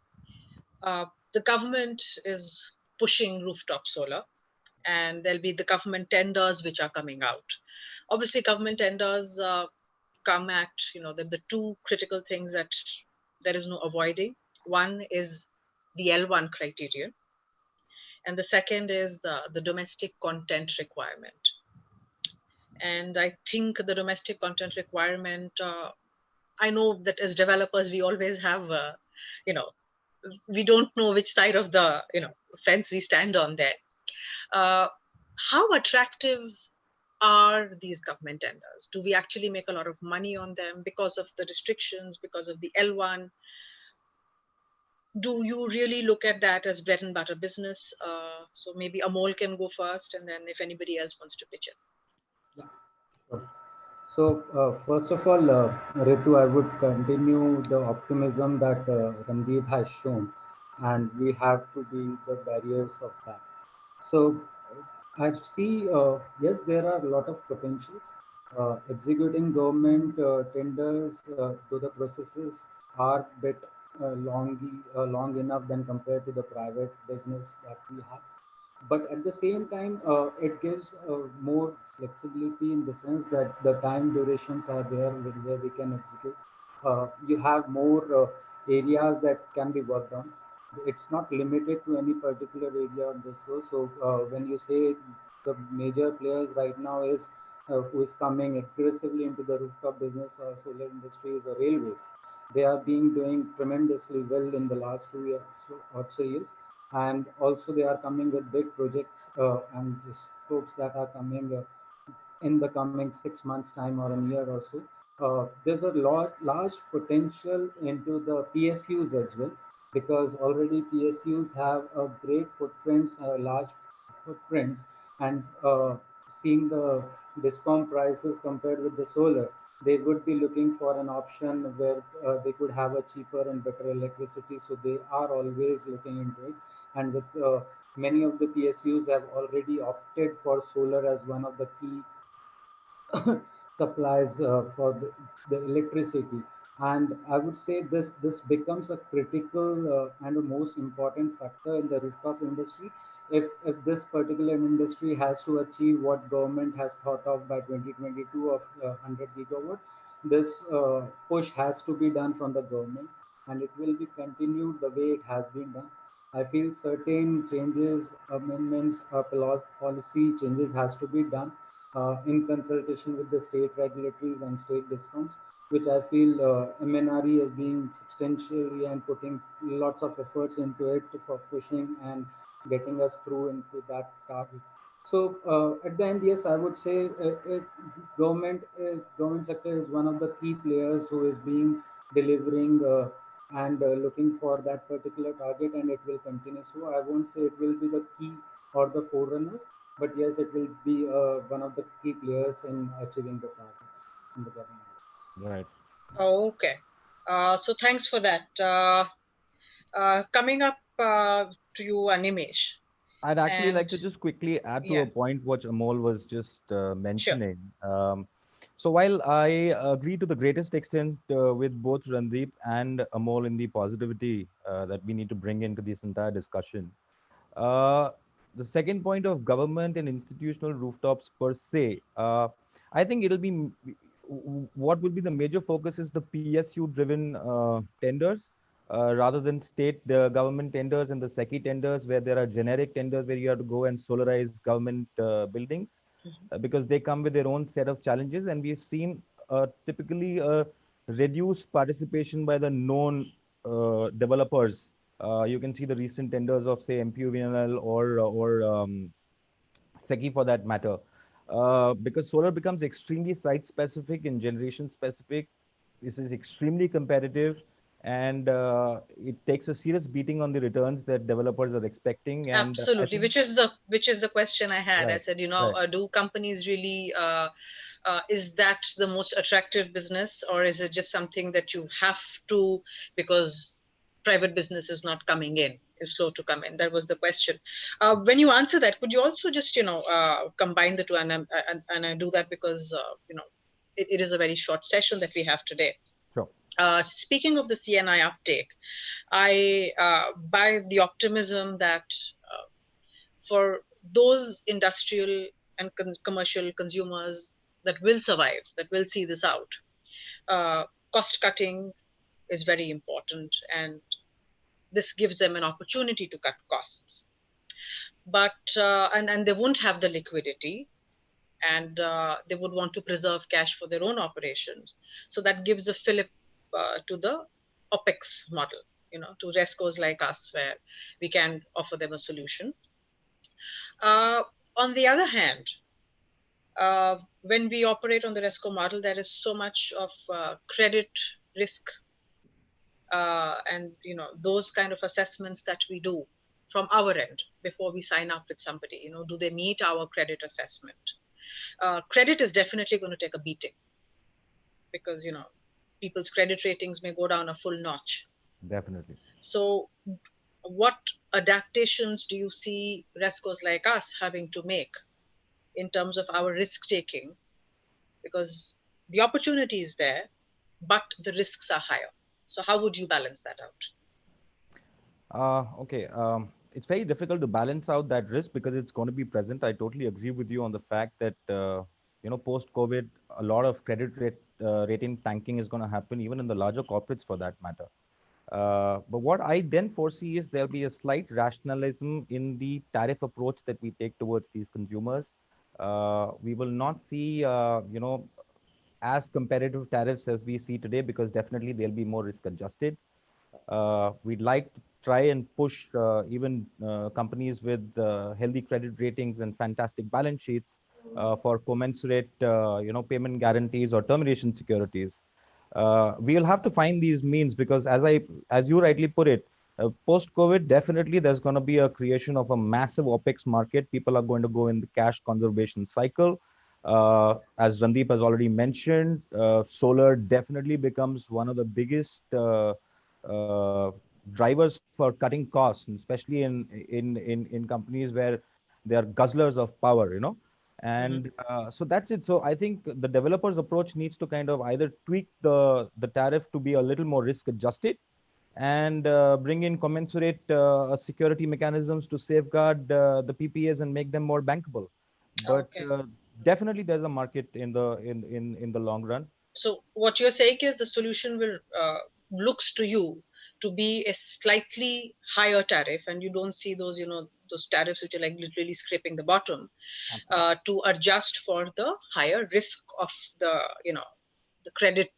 the government is pushing rooftop solar, and there'll be the government tenders which are coming out. Obviously, government tenders come at, the two critical things that there is no avoiding. One is the L1 criterion, and the second is the domestic content requirement. And I think the domestic content requirement, I know that as developers, we always have, we don't know which side of the, fence we stand on there. How attractive are these government tenders? Do we actually make a lot of money on them because of the restrictions, because of the L1? Do you really look at that as bread and butter business? So maybe Amol can go first, and then if anybody else wants to pitch in. So first of all, Ritu, I would continue the optimism that Randeep has shown, and we have to be the barriers of that. So I see, yes, there are a lot of potentials. Executing government tenders, though the processes are bit long enough than compared to the private business that we have. But at the same time, it gives more flexibility in the sense that the time durations are there where we can execute. You have more areas that can be worked on. It's not limited to any particular area on this. So when you say the major players right now is who is coming aggressively into the rooftop business or solar industry is the railways. They are doing tremendously well in the last 2 years or 3 years, and also they are coming with big projects and the scopes that are coming in the coming 6 months time or a year or so. There's a large potential into the PSUs as well, because already PSUs have a great footprints, large footprints, and seeing the discount prices compared with the solar, they would be looking for an option where they could have a cheaper and better electricity. So they are always looking into it. And with many of the PSUs have already opted for solar as one of the key supplies for the electricity. And I would say this becomes a critical and a most important factor in the rooftop industry. If this particular industry has to achieve what government has thought of by 2022 of 100 gigawatt, this push has to be done from the government, and it will be continued the way it has been done. I feel certain changes, amendments, policy changes has to be done in consultation with the state regulatories and state discoms, which I feel MNRE is being substantially and putting lots of efforts into it for pushing and getting us through into that target. So at the end, yes, I would say government sector is one of the key players who is being delivering and looking for that particular target, and it will continue. So I won't say it will be the key or the forerunners, but yes, it will be one of the key players in achieving the targets in the government. Right. Okay. So thanks for that. Coming up to you, Animesh. I'd actually like to And just quickly add to yeah, a point what Amol was just sure. mentioning. So while I agree to the greatest extent with both Randeep and Amol in the positivity that we need to bring into this entire discussion, uh, the second point of government and institutional rooftops per se, I think it'll be what will be the major focus is the PSU driven tenders rather than state government tenders and the SECI tenders where there are generic tenders where you have to go and solarize government buildings because they come with their own set of challenges. And we've seen typically reduced participation by the known developers. You can see the recent tenders of, say, MPUVNL or SECI for that matter. Because solar becomes extremely site specific and generation specific. This is extremely competitive, and it takes a serious beating on the returns that developers are expecting. And I Absolutely, think, which is the question I had. I right, said, right, do companies really is that the most attractive business, or is it just something that you have to because private business is not coming in, is slow to come in? That was the question. When you answer that, could you also just combine the two? And I do that because it is a very short session that we have today. sure. Speaking of the CNI uptake, I buy the optimism that for those industrial and commercial consumers that will survive, that will see this out, cost cutting is very important, and this gives them an opportunity to cut costs. But and they won't have the liquidity, and they would want to preserve cash for their own operations. So that gives a fillip to the OPEX model, to rescos like us, where we can offer them a solution. On the other hand, when we operate on the resco model, there is so much of credit risk and those kind of assessments that we do from our end before we sign up with somebody. Do they meet our credit assessment? Credit is definitely going to take a beating because people's credit ratings may go down a full notch. Definitely. So what adaptations do you see rescos like us having to make in terms of our risk taking? Because the opportunity is there, but the risks are higher. So how would you balance that out? Okay. It's very difficult to balance out that risk because it's going to be present. I totally agree with you on the fact that, post COVID, a lot of rating tanking is going to happen, even in the larger corporates for that matter. But what I then foresee is there'll be a slight rationalism in the tariff approach that we take towards these consumers. We will not see, as competitive tariffs as we see today because definitely they'll be more risk adjusted. We'd like to try and push even companies with healthy credit ratings and fantastic balance sheets for commensurate, payment guarantees or termination securities. We'll have to find these means because, as you rightly put it, post-COVID, definitely there's going to be a creation of a massive OPEX market. People are going to go in the cash conservation cycle. As Randeep has already mentioned, solar definitely becomes one of the biggest uh, drivers for cutting costs, and especially in companies where they are guzzlers of power, and so that's it. So I think the developer's approach needs to kind of either tweak the tariff to be a little more risk adjusted, and bring in commensurate security mechanisms to safeguard the PPAs and make them more bankable. But Okay. definitely there's a market in the long run. So what you're saying is the solution will looks to you to be a slightly higher tariff, and you don't see those those tariffs which are like literally scraping the bottom, to adjust for the higher risk of the the credit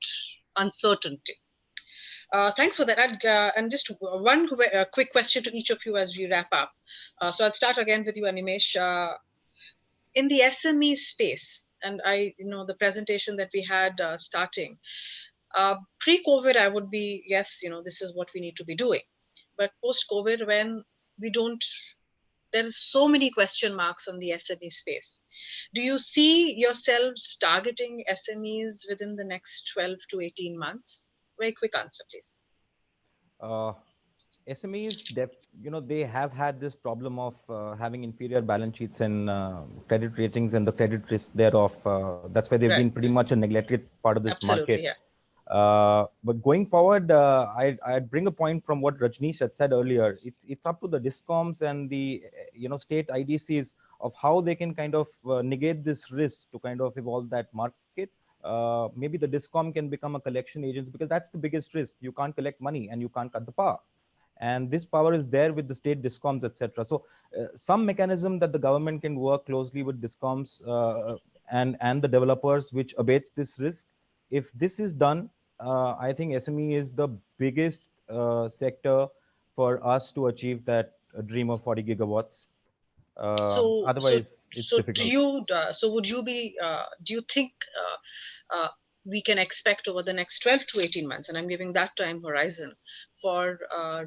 uncertainty. Thanks for that. And just one quick question to each of you as we wrap up. So I'll start again with you, Animesh. In the SME space, and the presentation that we had starting, pre-COVID, I would be, yes, this is what we need to be doing. But post-COVID, when we don't, there are so many question marks on the SME space. Do you see yourselves targeting SMEs within the next 12 to 18 months? Very quick answer, please. Uh, SMEs, they have had this problem of having inferior balance sheets and credit ratings and the credit risk thereof. That's why they've been Right. pretty much a neglected part of this Absolutely, market. yeah. But going forward, I'd bring a point from what Rajneesh had said earlier. It's up to the discoms and the state IDCs of how they can kind of negate this risk to kind of evolve that market. Maybe the discom can become a collection agent, because that's the biggest risk. You can't collect money and you can't cut the power, and this power is there with the state discoms, etc. So some mechanism that the government can work closely with discoms and the developers, which abates this risk. If this is done, I think SME is the biggest sector for us to achieve that dream of 40 gigawatts. Otherwise, it's So do difficult. you? So would you be? Do you think we can expect over the next 12 to 18 months, and I'm giving that time horizon, for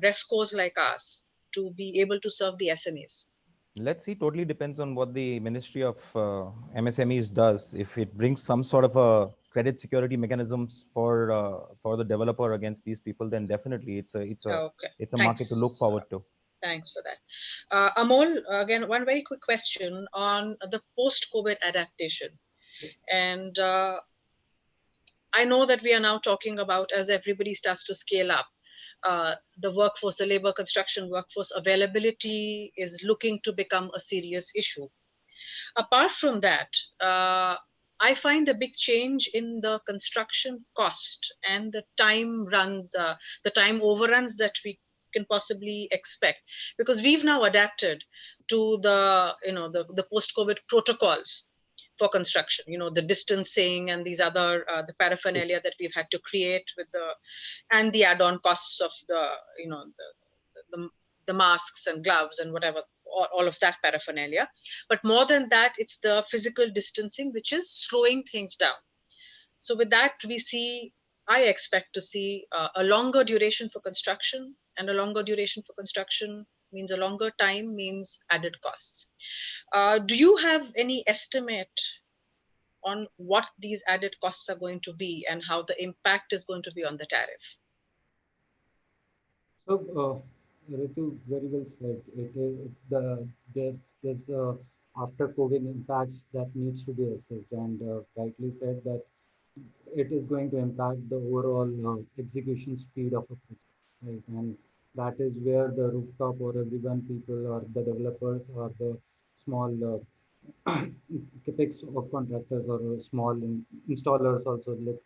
rescos like us to be able to serve the SMEs? Let's see. Totally depends on what the Ministry of MSMEs does. If it brings some sort of a credit security mechanisms for the developer against these people, then definitely Okay. it's a market to look Thanks. forward to. Thanks for that. Amol, again, one very quick question on the post-COVID adaptation. And I know that we are now talking about, as everybody starts to scale up, the workforce, the labor construction workforce availability is looking to become a serious issue. Apart from that, I find a big change in the construction cost and the time the time overruns that we can possibly expect, because we've now adapted to the post-COVID protocols for construction. The distancing and these other the paraphernalia that we've had to create with the add-on costs of the, the masks and gloves and whatever, all of that paraphernalia. But more than that, it's the physical distancing which is slowing things down. So with that, I expect to see a longer duration for construction, and a longer duration for construction means a longer time, means added costs. Do you have any estimate on what these added costs are going to be and how the impact is going to be on the tariff? So, Ritu, very well said. There's after COVID impacts that needs to be assessed, and rightly said that it is going to impact the overall execution speed of a project, right? And that is where the rooftop or everyone people or the developers or the small capex of contractors or small installers also look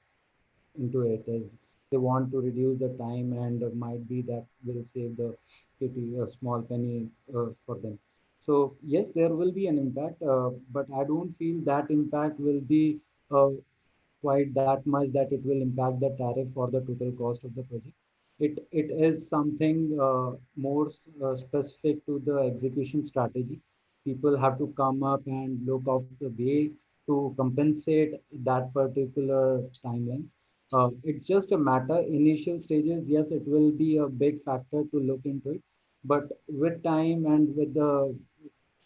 into it, as they want to reduce the time, and might be that will save the kitty a small penny for them. So yes, there will be an impact, but I don't feel that impact will be quite that much that it will impact the tariff or the total cost of the project. It is something more specific to the execution strategy. People have to come up and look out the way to compensate that particular timelines. It's just a matter initial stages. Yes, it will be a big factor to look into it, but with time and with the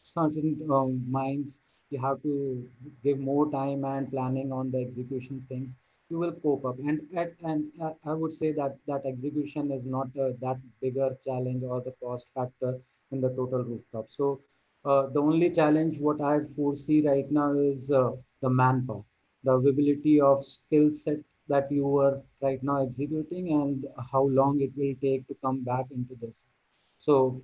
certain minds you have to give more time and planning on the execution things, you will cope up. And I would say that that execution is not that bigger challenge or the cost factor in the total rooftop. So the only challenge what I foresee right now is the manpower, the availability of skill set that you are right now executing, and how long it will take to come back into this. So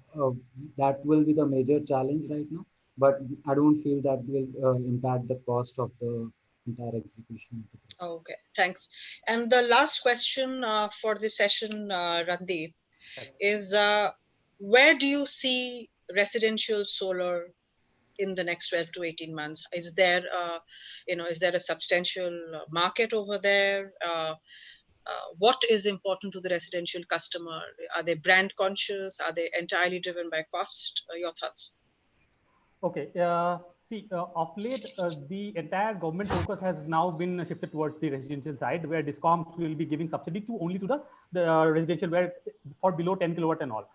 that will be the major challenge right now, but I don't feel that will impact the cost of the entire execution. Okay, thanks. And the last question for this session, Randeep, is where do you see residential solar in the next 12 to 18 months? Is there, is there a substantial market over there? What is important to the residential customer? Are they brand conscious? Are they entirely driven by cost? Your thoughts? Okay. See, of late, the entire government focus has now been shifted towards the residential side, where discoms will be giving subsidy to only to the residential, where for below 10 kilowatt and all.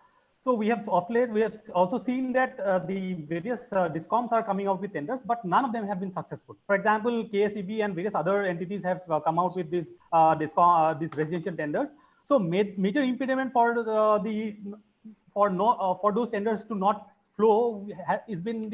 So we have of late, we have also seen that the various discoms are coming out with tenders, but none of them have been successful. For example, KSEB and various other entities have come out with this these residential tenders. So major impediment for for those tenders to not flow has been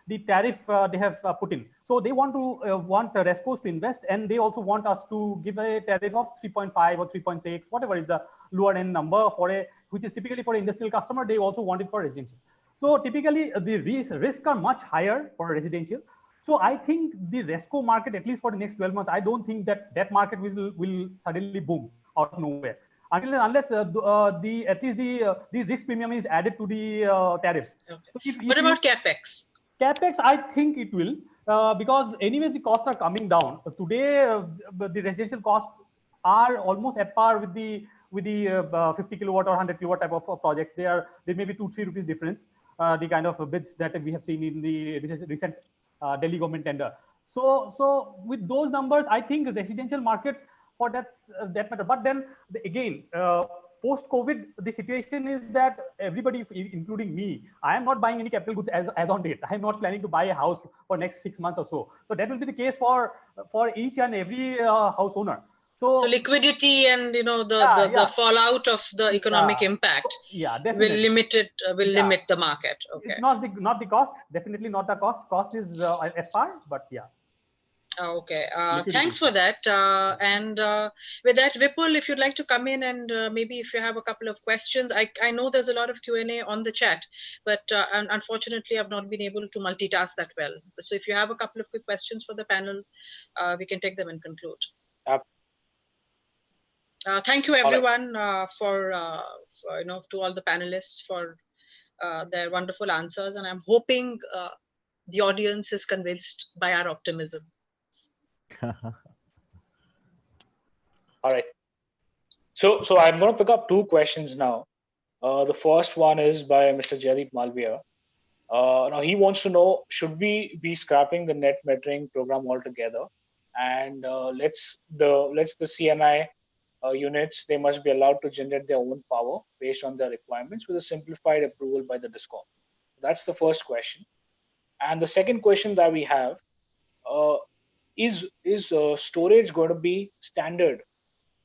the tariff they have put in. So they want RESCOs to invest, and they also want us to give a tariff of 3.5 or 3.6, whatever is the lower end number for which is typically for industrial customer. They also want it for residential. So typically the risks are much higher for residential. So I think the RESCO market, at least for the next 12 months, I don't think that that market will suddenly boom out of nowhere, unless at least the risk premium is added to the tariffs. Okay. So if what about CapEx? CapEx, I think it will, because anyways the costs are coming down. Today, the residential costs are almost at par with the 50 kilowatt or 100 kilowatt type of projects. There may be 2-3 rupees difference, the kind of bids that we have seen in the recent Delhi government tender. So with those numbers, I think the residential market for that matter. But then again, post-COVID, the situation is that everybody, including me, I am not buying any capital goods as on date. I am not planning to buy a house for next 6 months or so. So that will be the case for each and every house owner. So liquidity and the fallout of the economic impact definitely will limit it, limit the market. Okay. It's not the cost, definitely not the cost. Cost is at par, but yeah. Okay, thanks for that. And with that, Vipul, if you'd like to come in and maybe if you have a couple of questions, I know there's a lot of Q&A on the chat, but unfortunately, I've not been able to multitask that well. So if you have a couple of quick questions for the panel, we can take them and conclude. Thank you, everyone, for to all the panelists for their wonderful answers, and I'm hoping the audience is convinced by our optimism. All right. So I'm going to pick up two questions now. The first one is by Mr. Jaideep Malviya. Now he wants to know, should we be scrapping the net metering program altogether? And let's the CNI units, they must be allowed to generate their own power based on their requirements with a simplified approval by the DISCOM. That's the first question. And the second question that we have, is storage going to be standard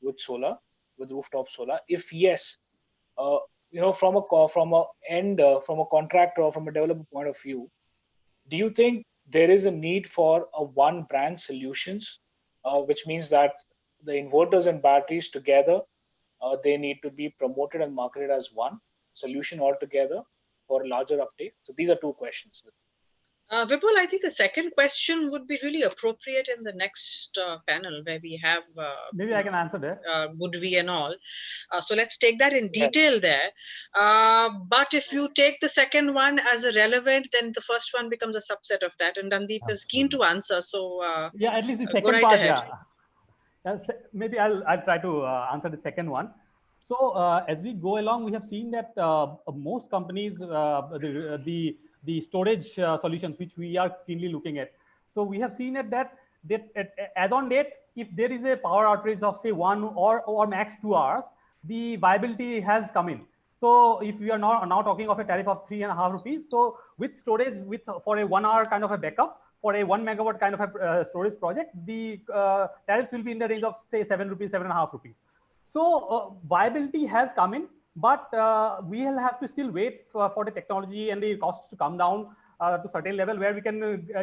with solar, with rooftop solar? If yes, from a contractor or from a developer point of view, do you think there is a need for a one brand solutions, which means that the inverters and batteries together, they need to be promoted and marketed as one solution altogether for larger uptake? So these are two questions. Vipul, I think the second question would be really appropriate in the next panel where we have maybe I can answer that. Would we and all. So let's take that in detail there. But if you take the second one as a relevant, then the first one becomes a subset of that. And Randeep is keen to answer. So yeah, at least the second part. Yeah, maybe I'll try to answer the second one. So as we go along, we have seen that most companies, the storage solutions which we are keenly looking at. So we have seen that as on date, if there is a power outage of say 1 or max 2 hours, the viability has come in. So if we are now talking of a tariff of 3.5 rupees, so with storage for a 1 hour kind of a backup for a 1 megawatt kind of a storage project, the tariffs will be in the range of say 7 rupees, 7.5 rupees. So viability has come in, but we will have to still wait for the technology and the costs to come down to certain level where we can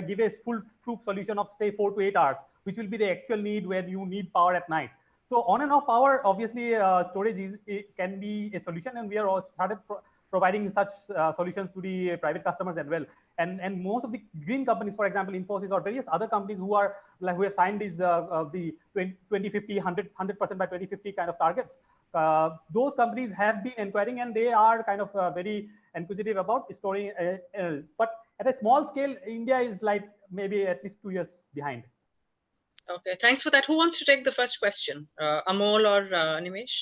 give a full-proof solution of say 4 to 8 hours, which will be the actual need where you need power at night. So on and off power, obviously storage can be a solution, and we are all started providing such solutions to the private customers as well. And most of the green companies, for example, Infosys or various other companies who are like who have signed these the 2050, 100% by 2050 kind of targets. Those companies have been inquiring, and they are kind of very inquisitive about storing. But at a small scale, India is like maybe at least 2 years behind. Okay, thanks for that. Who wants to take the first question? Amol or Nimesh?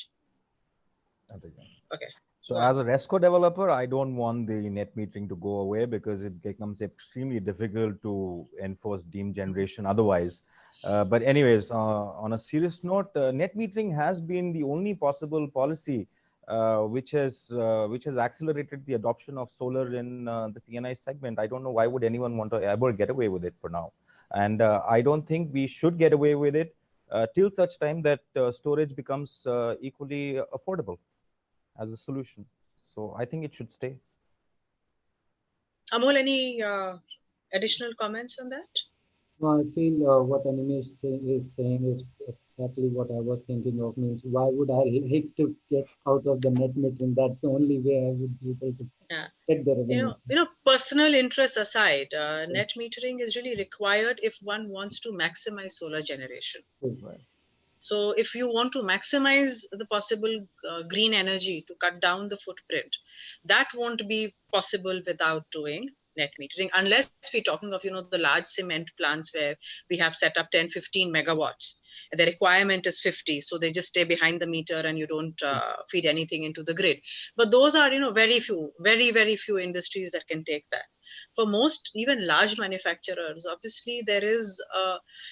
Okay. So as a RESCO developer, I don't want the net metering to go away because it becomes extremely difficult to enforce deemed generation otherwise. But anyways, on a serious note, net metering has been the only possible policy which has accelerated the adoption of solar in the CNI segment. I don't know why would anyone want to ever get away with it for now. And I don't think we should get away with it till such time that storage becomes equally affordable as a solution. So I think it should stay. Amol, any additional comments on that? No, I feel what Animesh is saying is exactly what I was thinking of. Means why would I like to get out of the net metering? That's the only way I would be able to get the revenue. Personal interests aside, net metering is really required if one wants to maximize solar generation. Right. So if you want to maximize the possible green energy to cut down the footprint, that won't be possible without doing net metering, unless we're talking of, the large cement plants where we have set up 10, 15 megawatts. And the requirement is 50. So they just stay behind the meter and you don't feed anything into the grid. But those are, very few, very, very few industries that can take that. For most, even large manufacturers, obviously there is,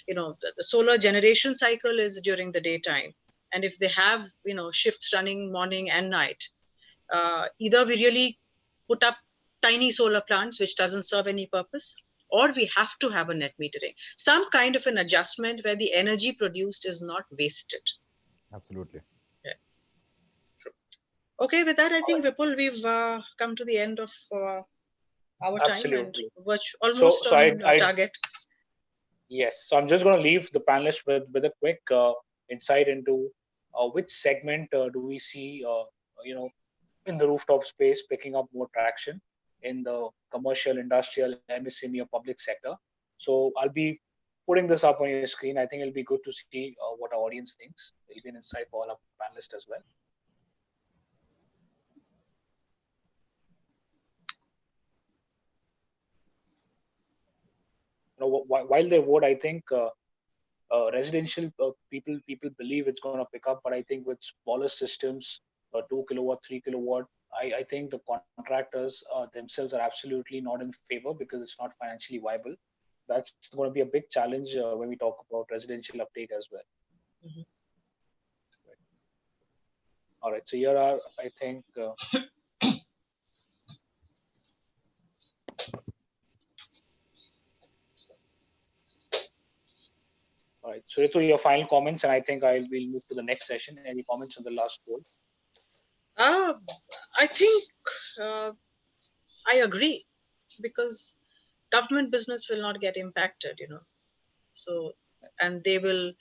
the solar generation cycle is during the daytime. And if they have, shifts running morning and night, either we really put up tiny solar plants, which doesn't serve any purpose, or we have to have a net metering, some kind of an adjustment where the energy produced is not wasted. Absolutely. Yeah. True. Okay, with that, I think, Vipul, we've come to the end of our time and almost on target. Yes, so I'm just going to leave the panelists with a quick insight into which segment do we see, in the rooftop space picking up more traction in the commercial, industrial, MSME or public sector. So I'll be putting this up on your screen. I think it'll be good to see what our audience thinks. It'll be an insight for all our panelists as well. While they vote, I think residential people believe it's going to pick up, but I think with smaller systems, 2 kilowatt, 3 kilowatt, I think the contractors themselves are absolutely not in favor because it's not financially viable. That's going to be a big challenge when we talk about residential uptake as well. Mm-hmm. Right. All right, so here are, I think, all right, so Ritu, your final comments, and I think I will move to the next session. Any comments on the last poll? I think I agree, because government business will not get impacted, So, and they will,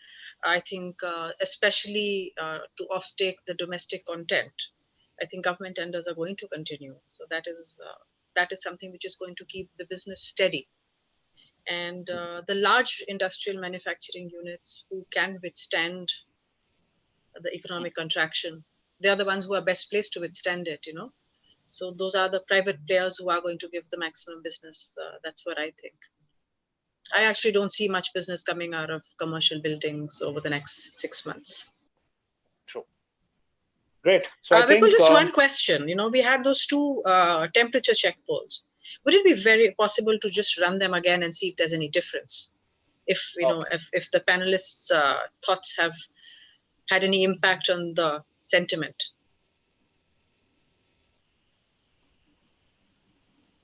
I think, especially to offtake the domestic content, I think government tenders are going to continue. So that is something which is going to keep the business steady. And the large industrial manufacturing units who can withstand the economic contraction, they are the ones who are best placed to withstand it, So those are the private players who are going to give the maximum business. That's what I think. I actually don't see much business coming out of commercial buildings over the next 6 months. True. Great. So I think just one question. We had those two temperature check polls. Would it be very possible to just run them again and see if there's any difference? If if the panelists' thoughts have had any impact on the sentiment.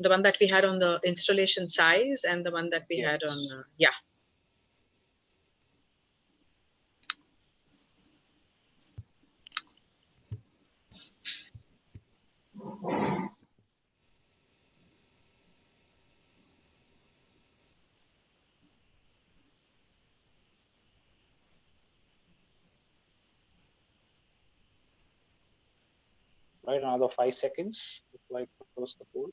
The one that we had on the installation size and the one that we had on, yeah. Right, another 5 seconds before I close the poll.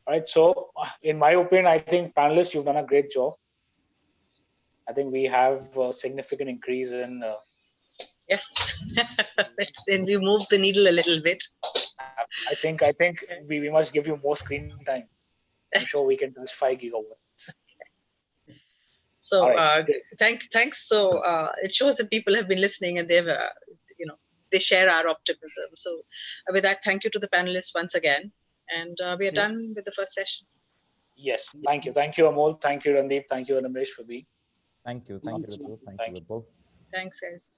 All right, so in my opinion, I think panelists, you've done a great job. I think we have a significant increase in. Yes, then we moved the needle a little bit. I think we must give you more screen time. I'm sure we can touch 5 gigawatts. So Right, thanks. So it shows that people have been listening and they've, they share our optimism. So with that, thank you to the panelists once again. And we are done with the first session. Yes, thank you. Thank you, Amol. Thank you, Randeep. Thank you, Ramesh, for being. Thank you. Thank you, Ritu. Thank you, Vipul. Thanks, guys.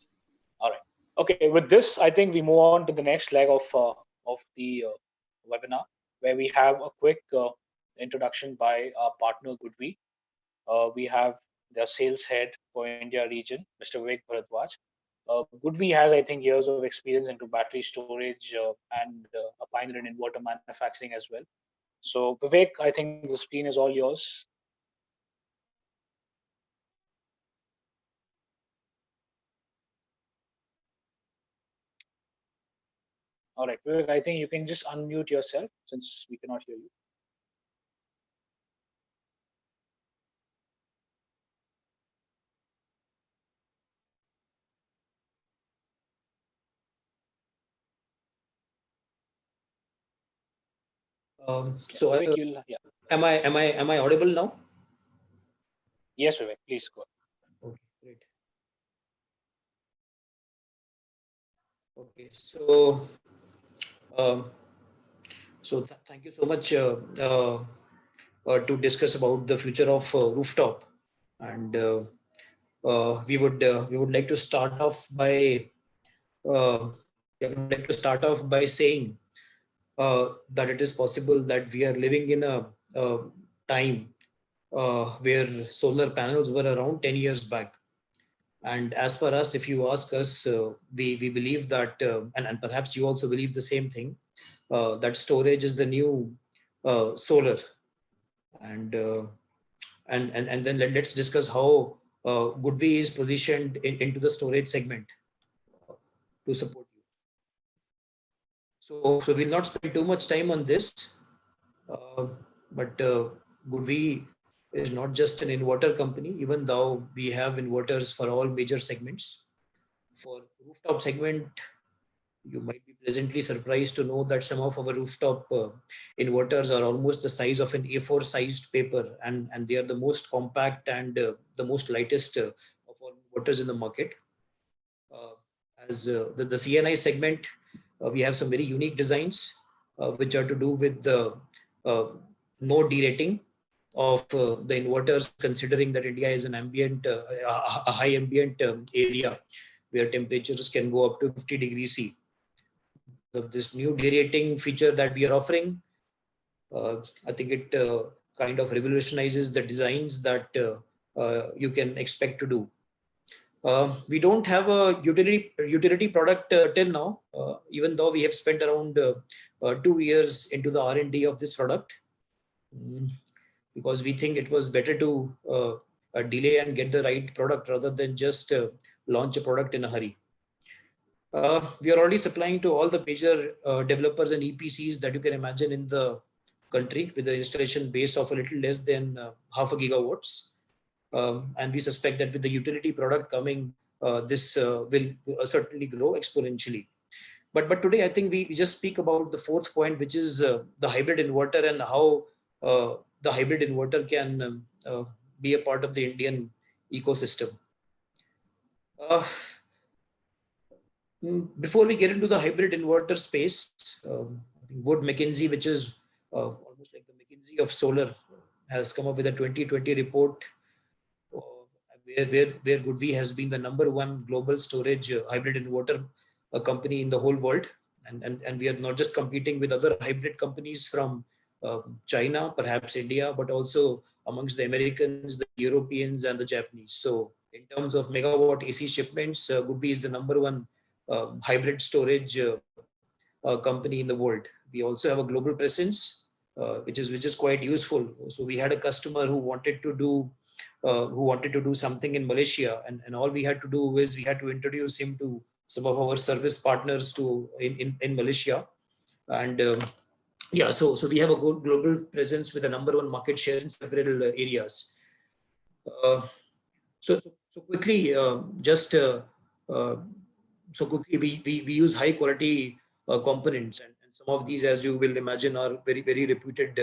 All right. Okay, with this, I think we move on to the next leg of the webinar, where we have a quick introduction by our partner, Goodwe. We have their sales head for India region, Mr. Vivek Bharadwaj. Goodwe has, I think, years of experience into battery storage and a pioneer in inverter manufacturing as well. So, Vivek, I think the screen is all yours. All right, Vivek, I think you can just unmute yourself since we cannot hear you. So Vivek, am I audible now? Yes, Vivek, please go. Okay, great. Okay, so thank you so much to discuss about the future of rooftop, and we would like to start off by saying that it is possible that we are living in a time where solar panels were around 10 years back. And as for us, if you ask us, we believe that, and perhaps you also believe the same thing, that storage is the new solar. And then let's discuss how Goodwe is positioned into the storage segment to support you. So we'll not spend too much time on this, but Goodwe is not just an inverter company, even though we have inverters for all major segments. For rooftop segment, you might be pleasantly surprised to know that some of our rooftop inverters are almost the size of an A4 sized paper, and they are the most compact and the most lightest of all inverters in the market. As the CNI segment, we have some very unique designs which are to do with the no derating of the inverters, considering that India is an ambient, a high ambient area where temperatures can go up to 50 degrees C. Of this new derating feature that we are offering, I think it kind of revolutionizes the designs that you can expect to do. We don't have a utility product till now, even though we have spent around 2 years into the R&D of this product, because we think it was better to delay and get the right product rather than just launch a product in a hurry. We are already supplying to all the major developers and EPCs that you can imagine in the country, with the installation base of a little less than half a gigawatts. And we suspect that with the utility product coming, this will certainly grow exponentially. But today, I think we just speak about the fourth point, which is the hybrid inverter and how the hybrid inverter can be a part of the Indian ecosystem. Before we get into the hybrid inverter space, Wood Mackenzie, which is almost like the McKinsey of solar, has come up with a 2020 report, where GoodWe has been the #1 global storage hybrid inverter company in the whole world. And we are not just competing with other hybrid companies from China, perhaps India, but also amongst the Americans, the Europeans, and the Japanese. So in terms of megawatt AC shipments, GoodWe is the #1 hybrid storage company in the world. We also have a global presence, which is quite useful. So we had a customer who wanted to do something in Malaysia, and all we had to do is we had to introduce him to some of our service partners in Malaysia. And yeah, so we have a good global presence with a #1 market share in several areas. So quickly, so quickly, we use high quality components, and some of these, as you will imagine, are very, very reputed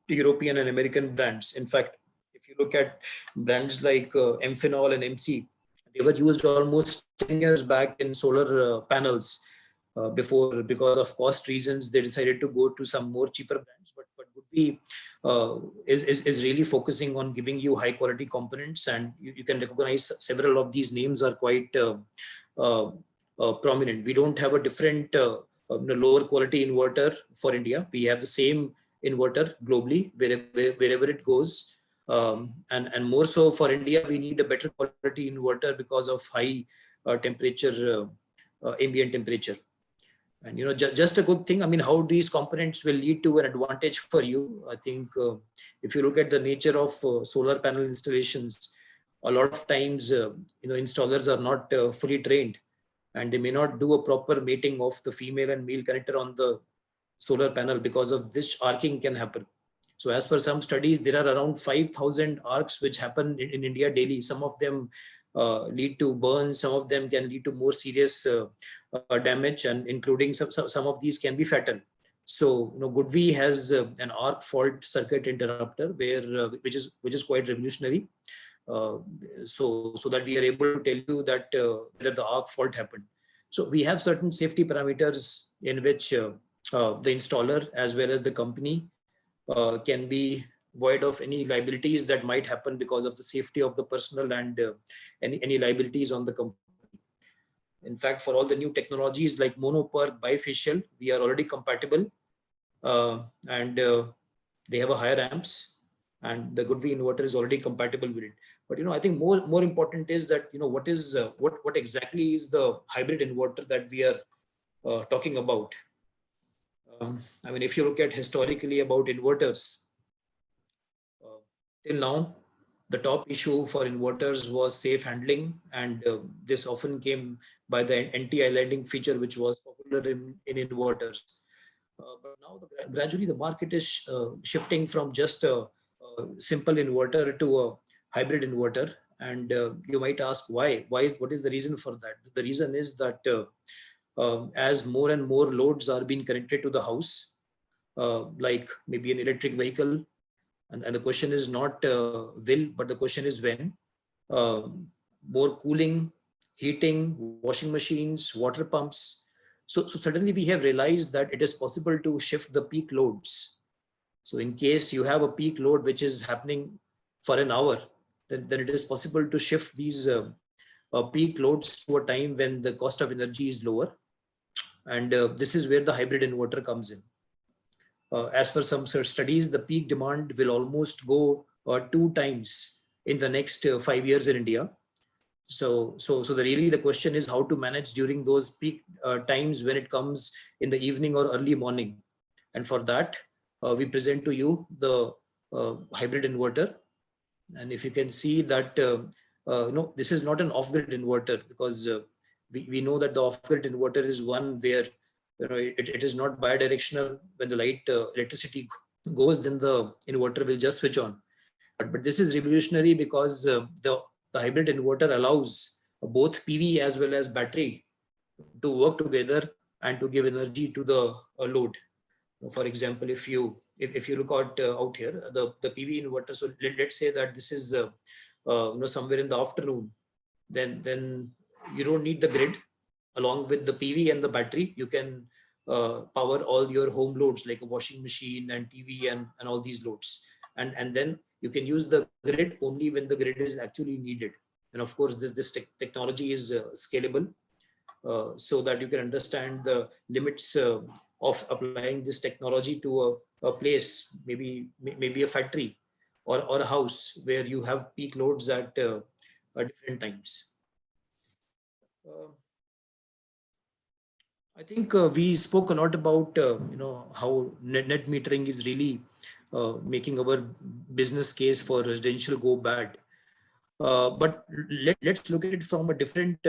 European and American brands. In fact, if you look at brands like Amphenol and MC, they were used almost 10 years back in solar panels. Before, because of cost reasons, they decided to go to some more cheaper brands. But GoodWe is really focusing on giving you high quality components, and you can recognize several of these names are quite prominent. We don't have a different lower quality inverter for India. We have the same inverter globally wherever it goes. And more so for India, we need a better quality inverter because of high temperature, ambient temperature. And just a good thing. I mean, how these components will lead to an advantage for you. I think if you look at the nature of solar panel installations, a lot of times installers are not fully trained, and they may not do a proper mating of the female and male connector on the solar panel. Because of this, arcing can happen. So as per some studies, there are around 5,000 arcs which happen in India daily. Some of them lead to burns, some of them can lead to more serious damage, and including some of these can be fatal. So GoodWe has an arc fault circuit interrupter which is quite revolutionary. So that we are able to tell you that whether the arc fault happened. So we have certain safety parameters in which the installer as well as the company can be void of any liabilities that might happen because of the safety of the personnel and any liabilities on the company. In fact, for all the new technologies like mono-PERC, bifacial, we are already compatible, and they have a higher amps, and the GoodWe inverter is already compatible with it. But I think more important is that what exactly is the hybrid inverter that we are talking about. I mean, if you look at historically about inverters, till now, the top issue for inverters was safe handling, and this often came by the anti-islanding feature, which was popular in inverters. But now, gradually, the market is shifting from just a simple inverter to a hybrid inverter. And you might ask why? What is the reason for that? The reason is that as more and more loads are being connected to the house, like maybe an electric vehicle, and the question is not will, but the question is when. More cooling, heating, washing machines, water pumps. So suddenly we have realized that it is possible to shift the peak loads. So in case you have a peak load which is happening for an hour, then it is possible to shift these peak loads to a time when the cost of energy is lower. And this is where the hybrid inverter comes in. As per some studies, the peak demand will almost go 2 times in the next 5 years in India. So the question is how to manage during those peak times when it comes in the evening or early morning. And for that, we present to you the hybrid inverter. And if you can see that, this is not an off-grid inverter, because we know that the off-grid inverter is one where it is not bidirectional. When the electricity goes, then the inverter will just switch on. But this is revolutionary because the hybrid inverter allows both PV as well as battery to work together and to give energy to the load. For example, if you look out here, the PV inverter. So let's say that this is somewhere in the afternoon, then you don't need the grid. Along with the PV and the battery, you can power all your home loads like a washing machine and TV and all these loads. And then you can use the grid only when the grid is actually needed. And of course, this technology is scalable, so that you can understand the limits of applying this technology to a place, maybe a factory or a house where you have peak loads at different times. I think we spoke a lot about how net metering is really making our business case for residential go bad. But let's look at it from a different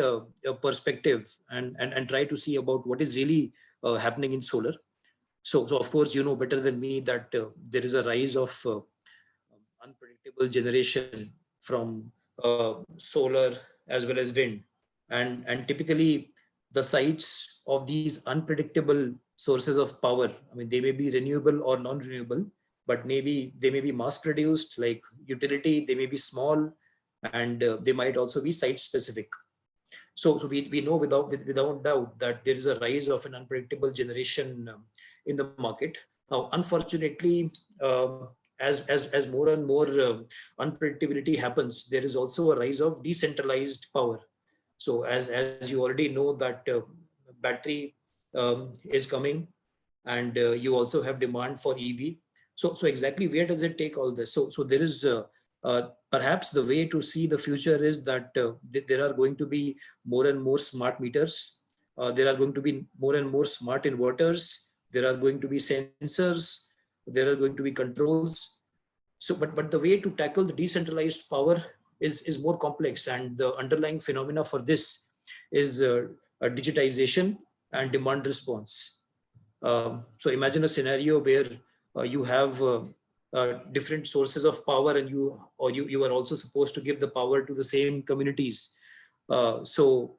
perspective and try to see about what is really happening in solar. So of course, you know better than me that there is a rise of unpredictable generation from solar as well as wind, and typically the sites of these unpredictable sources of power, I mean, they may be renewable or non-renewable, but maybe they may be mass produced like utility, they may be small, and they might also be site specific. So we know without doubt that there is a rise of an unpredictable generation in the market. Now, unfortunately, as more and more unpredictability happens, there is also a rise of decentralized power. So as you already know that battery is coming, and you also have demand for EV. So exactly where does it take all this? So there is perhaps the way to see the future is that there are going to be more and more smart meters. There are going to be more and more smart inverters. There are going to be sensors. There are going to be controls. So, but the way to tackle the decentralized power is more complex, and the underlying phenomena for this is a digitization and demand response. So imagine a scenario where you have different sources of power, and you are also supposed to give the power to the same communities. So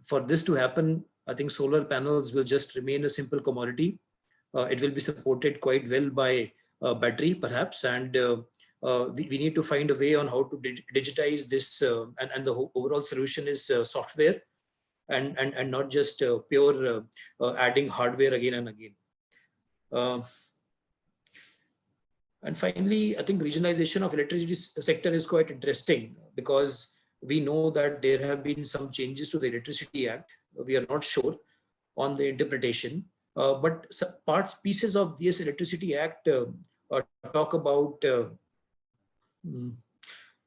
for this to happen, I think solar panels will just remain a simple commodity. It will be supported quite well by battery, perhaps, and we need to find a way on how to digitize this, and the overall solution is software, and not just pure adding hardware again and again. And finally, I think regionalization of electricity sector is quite interesting, because we know that there have been some changes to the Electricity Act. We are not sure on the interpretation, but pieces of this Electricity Act talk about the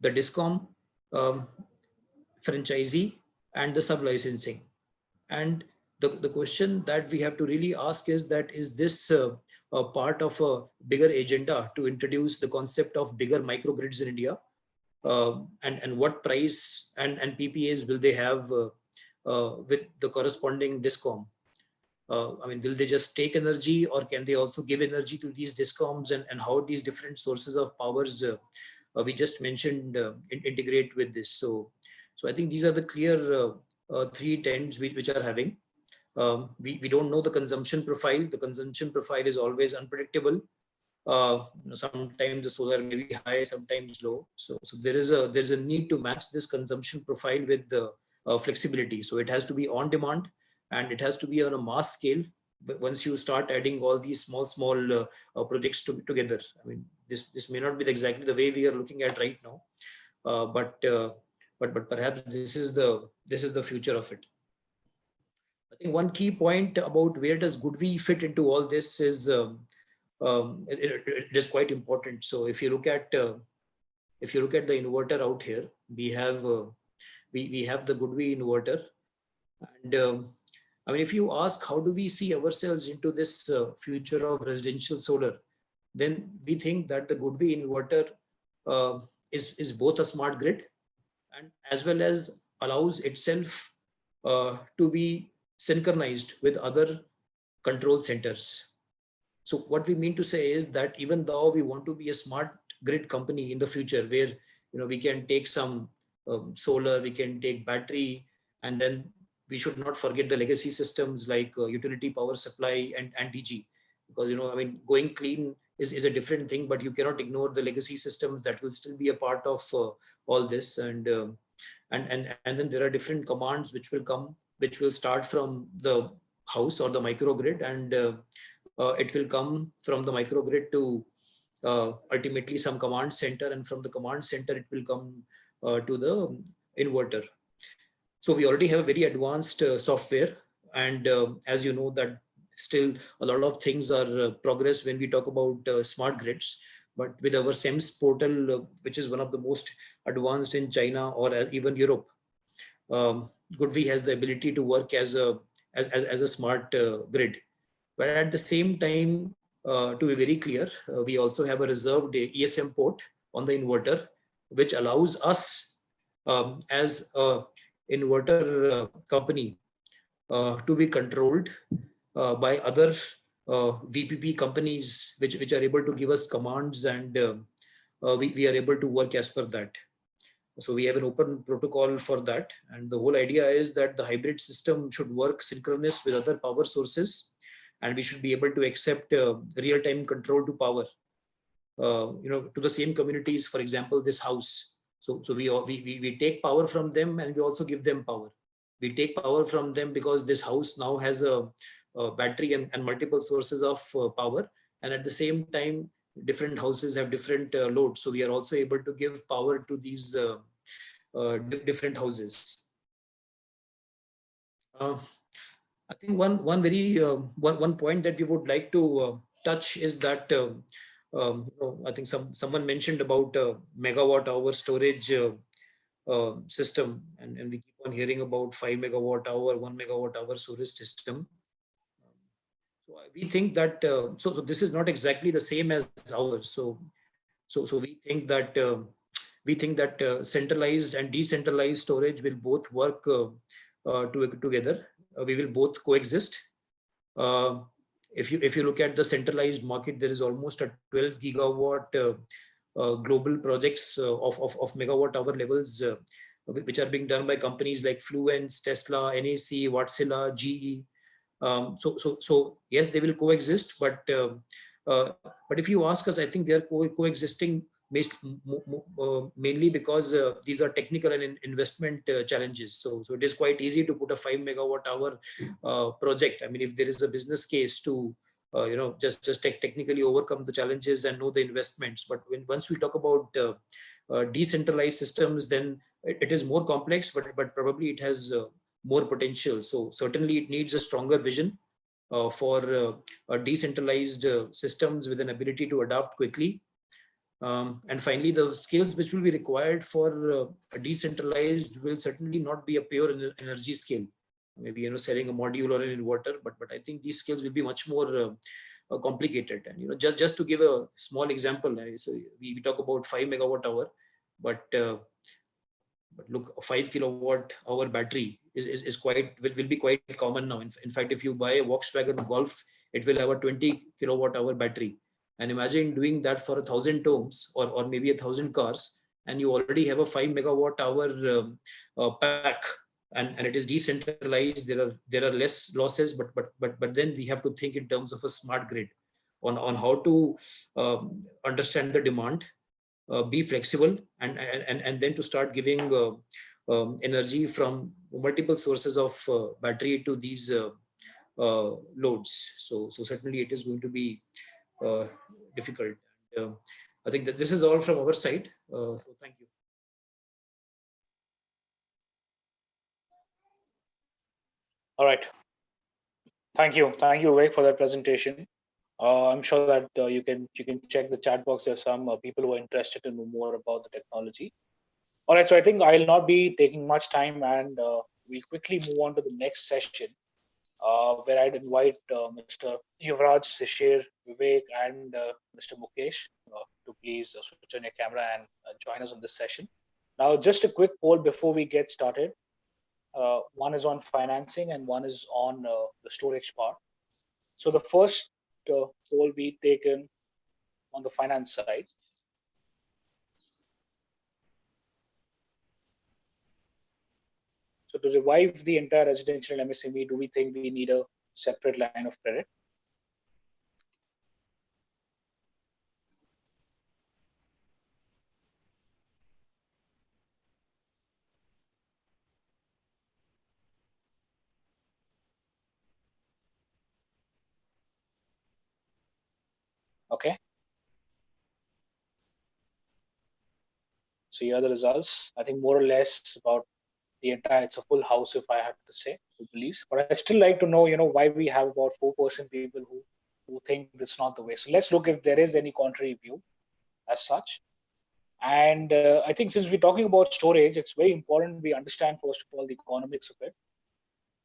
DISCOM, franchisee, and the sub-licensing. And the question that we have to really ask is that, is this a part of a bigger agenda to introduce the concept of bigger microgrids in India? And what price and PPAs will they have with the corresponding DISCOM? I mean, will they just take energy, or can they also give energy to these DISCOMs, and how these different sources of powers we just mentioned integrate with this? So I think these are the clear three trends which are having. We don't know the consumption profile. The consumption profile is always unpredictable. Sometimes the solar may be high, sometimes low. So there's a need to match this consumption profile with the flexibility. So it has to be on demand, and it has to be on a mass scale. But once you start adding all these small projects together, I mean, this may not be exactly the way we are looking at right now, but perhaps this is the future of it. I think one key point about where does GoodWe fit into all this is it is quite important. So if you look at the inverter out here, we have the GoodWe inverter, and I mean, if you ask how do we see ourselves into this future of residential solar, then we think that the GoodWe inverter is both a smart grid, and as well as allows itself to be synchronized with other control centers. So what we mean to say is that even though we want to be a smart grid company in the future, where we can take some solar, we can take battery, and then we should not forget the legacy systems like utility power supply and DG, because I mean, going clean is a different thing, but you cannot ignore the legacy systems that will still be a part of all this, and then there are different commands which will come, which will start from the house or the microgrid, and it will come from the microgrid to ultimately some command center, and from the command center it will come to the inverter. So we already have a very advanced software, and as you know that still a lot of things are progress when we talk about smart grids. But with our SEMS portal, which is one of the most advanced in China or even Europe, GoodV has the ability to work as a smart grid. But at the same time, to be very clear, we also have a reserved ESM port on the inverter, which allows us as a inverter company to be controlled by other VPP companies, which are able to give us commands, and we are able to work as per that. So we have an open protocol for that. And the whole idea is that the hybrid system should work synchronous with other power sources, and we should be able to accept real-time control to power, to the same communities. For example, this house. So we take power from them, and we also give them power. We take power from them because this house now has a battery and multiple sources of power. And at the same time, different houses have different loads. So we are also able to give power to these different houses. I think one very one point that we would like to touch is that I think someone mentioned about megawatt hour storage system, and we keep on hearing about 5 megawatt hour, 1 megawatt hour storage system. So we think that so this is not exactly the same as ours. So we think that centralized and decentralized storage will both work together. We will both coexist. If you look at the centralized market, there is almost a 12 gigawatt global projects of megawatt hour levels, which are being done by companies like Fluence, Tesla, NEC, Wärtsilä, GE. So yes, they will coexist, but if you ask us, I think they are coexisting mainly because these are technical and investment challenges. So it is quite easy to put a 5 megawatt hour project. I mean, if there is a business case to just technically overcome the challenges and know the investments. But once we talk about decentralized systems, then it is more complex, but probably it has more potential. So certainly it needs a stronger vision for decentralized systems with an ability to adapt quickly. And finally, the skills which will be required for a decentralized will certainly not be a pure energy skill. Maybe selling a module or an inverter, but I think these skills will be much more complicated. And just to give a small example, so we talk about 5 megawatt hour, but look, a 5 kilowatt hour battery is quite will be quite common now. In fact, if you buy a Volkswagen Golf, it will have a 20 kilowatt hour battery. And imagine doing that for 1,000 homes or maybe 1,000 cars, and you already have a 5 megawatt hour pack, and it is decentralized. There are less losses, but then we have to think in terms of a smart grid on how to understand the demand, be flexible, and then to start giving energy from multiple sources of battery to these loads. So certainly it is going to be difficult. I think that this is all from our side. So thank you. All right. Thank you, Vivek, for that presentation. I'm sure that you can check the chat box. There's some people who are interested to know more about the technology. All right, so I think I'll not be taking much time, and we'll quickly move on to the next session, where I'd invite Mr. Yuvraj, Shishir, Vivek, and Mr. Mukesh to please switch on your camera and join us on this session. Now, just a quick poll before we get started. One is on financing and one is on the storage part. So the first poll we taken on the finance side. So to revive the entire residential MSME, do we think we need a separate line of credit? Okay. So here are the results. I think more or less about the entire, it's a full house if I have to say, who believes. But I still like to know, why we have about 4% people who think this is not the way. So let's look if there is any contrary view as such. And I think since we're talking about storage, it's very important we understand, first of all, the economics of it.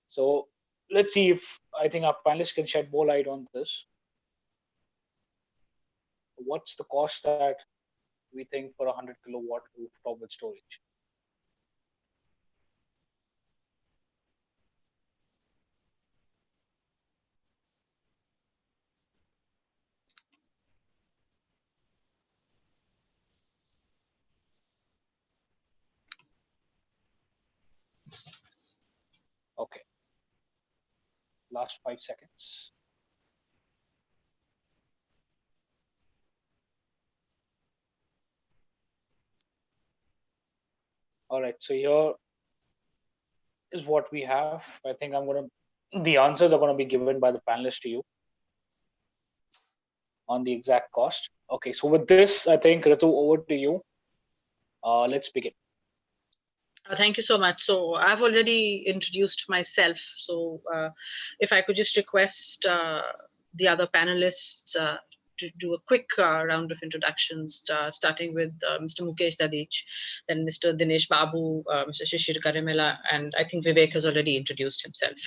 So let's see if I think our panelists can shed more light on this. What's the cost that we think for a 100 kilowatt rooftop with storage? Okay. Last 5 seconds. All right, so here is what we have. I think the answers are going to be given by the panelists to you on the exact cost. Okay, so with this, I think Ritu, over to you. Let's begin. Thank you so much. So I've already introduced myself. So if I could just request the other panelists to do a quick round of introductions, starting with Mr. Mukesh Dadich, then Mr. Dinesh Babu, Mr. Shishir Karimela, and I think Vivek has already introduced himself.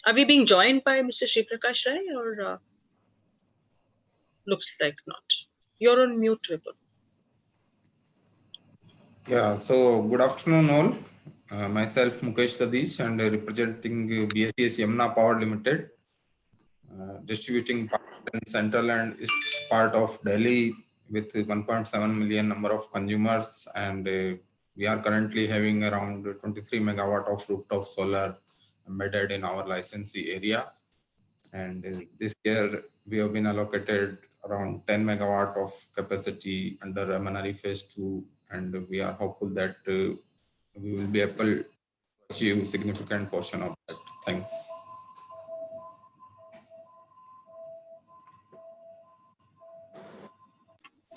Are we being joined by Mr. Sri Prakash Rai, or looks like not? You're on mute, Vipul. Yeah, so good afternoon all. Myself Mukesh Dadich and representing BSES Yamuna Power Limited, distributing power in central and east part of Delhi with 1.7 million number of consumers, and we are currently having around 23 megawatt of rooftop solar embedded in our licensee area. And this year we have been allocated around 10 megawatt of capacity under MNRE phase 2, and we are hopeful that we will be able to achieve significant portion of that. Thanks.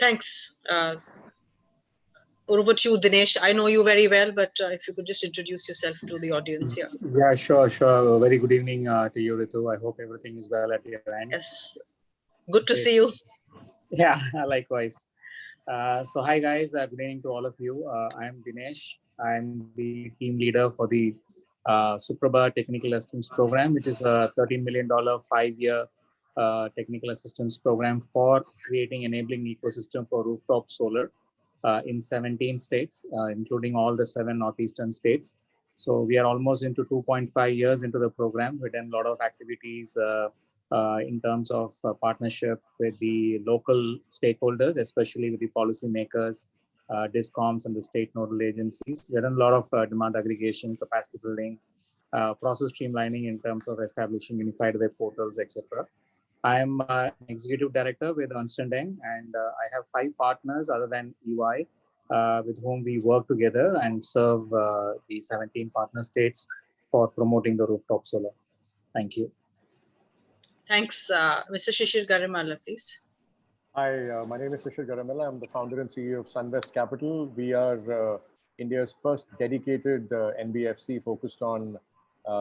Thanks. Over to you, Dinesh. I know you very well, but if you could just introduce yourself to the audience here. Yeah, sure. Very good evening to you, Ritu. I hope everything is well at your end. Yes. Good to see you. Yeah, likewise. So hi guys, good evening to all of you. I'm Dinesh. I'm the team leader for the Suprabha Technical Assistance Program, which is a $13 million 5-year technical assistance program for creating enabling ecosystem for rooftop solar in 17 states, including all the 7 northeastern states. So we are almost into 2.5 years into the program. We've done a lot of activities in terms of partnership with the local stakeholders, especially with the policymakers, DISCOMs and the state nodal agencies. We've done a lot of demand aggregation, capacity building, process streamlining in terms of establishing unified web portals, etc. I'm an executive director with Ernst & Young, and I have 5 partners other than EY with whom we work together and serve the 17 partner states for promoting the rooftop solar. Thank you. Thanks. Mr. Shishir Garimala, please. Hi, my name is Shishir Garimala. I'm the founder and CEO of Sunwest Capital. We are India's first dedicated NBFC focused on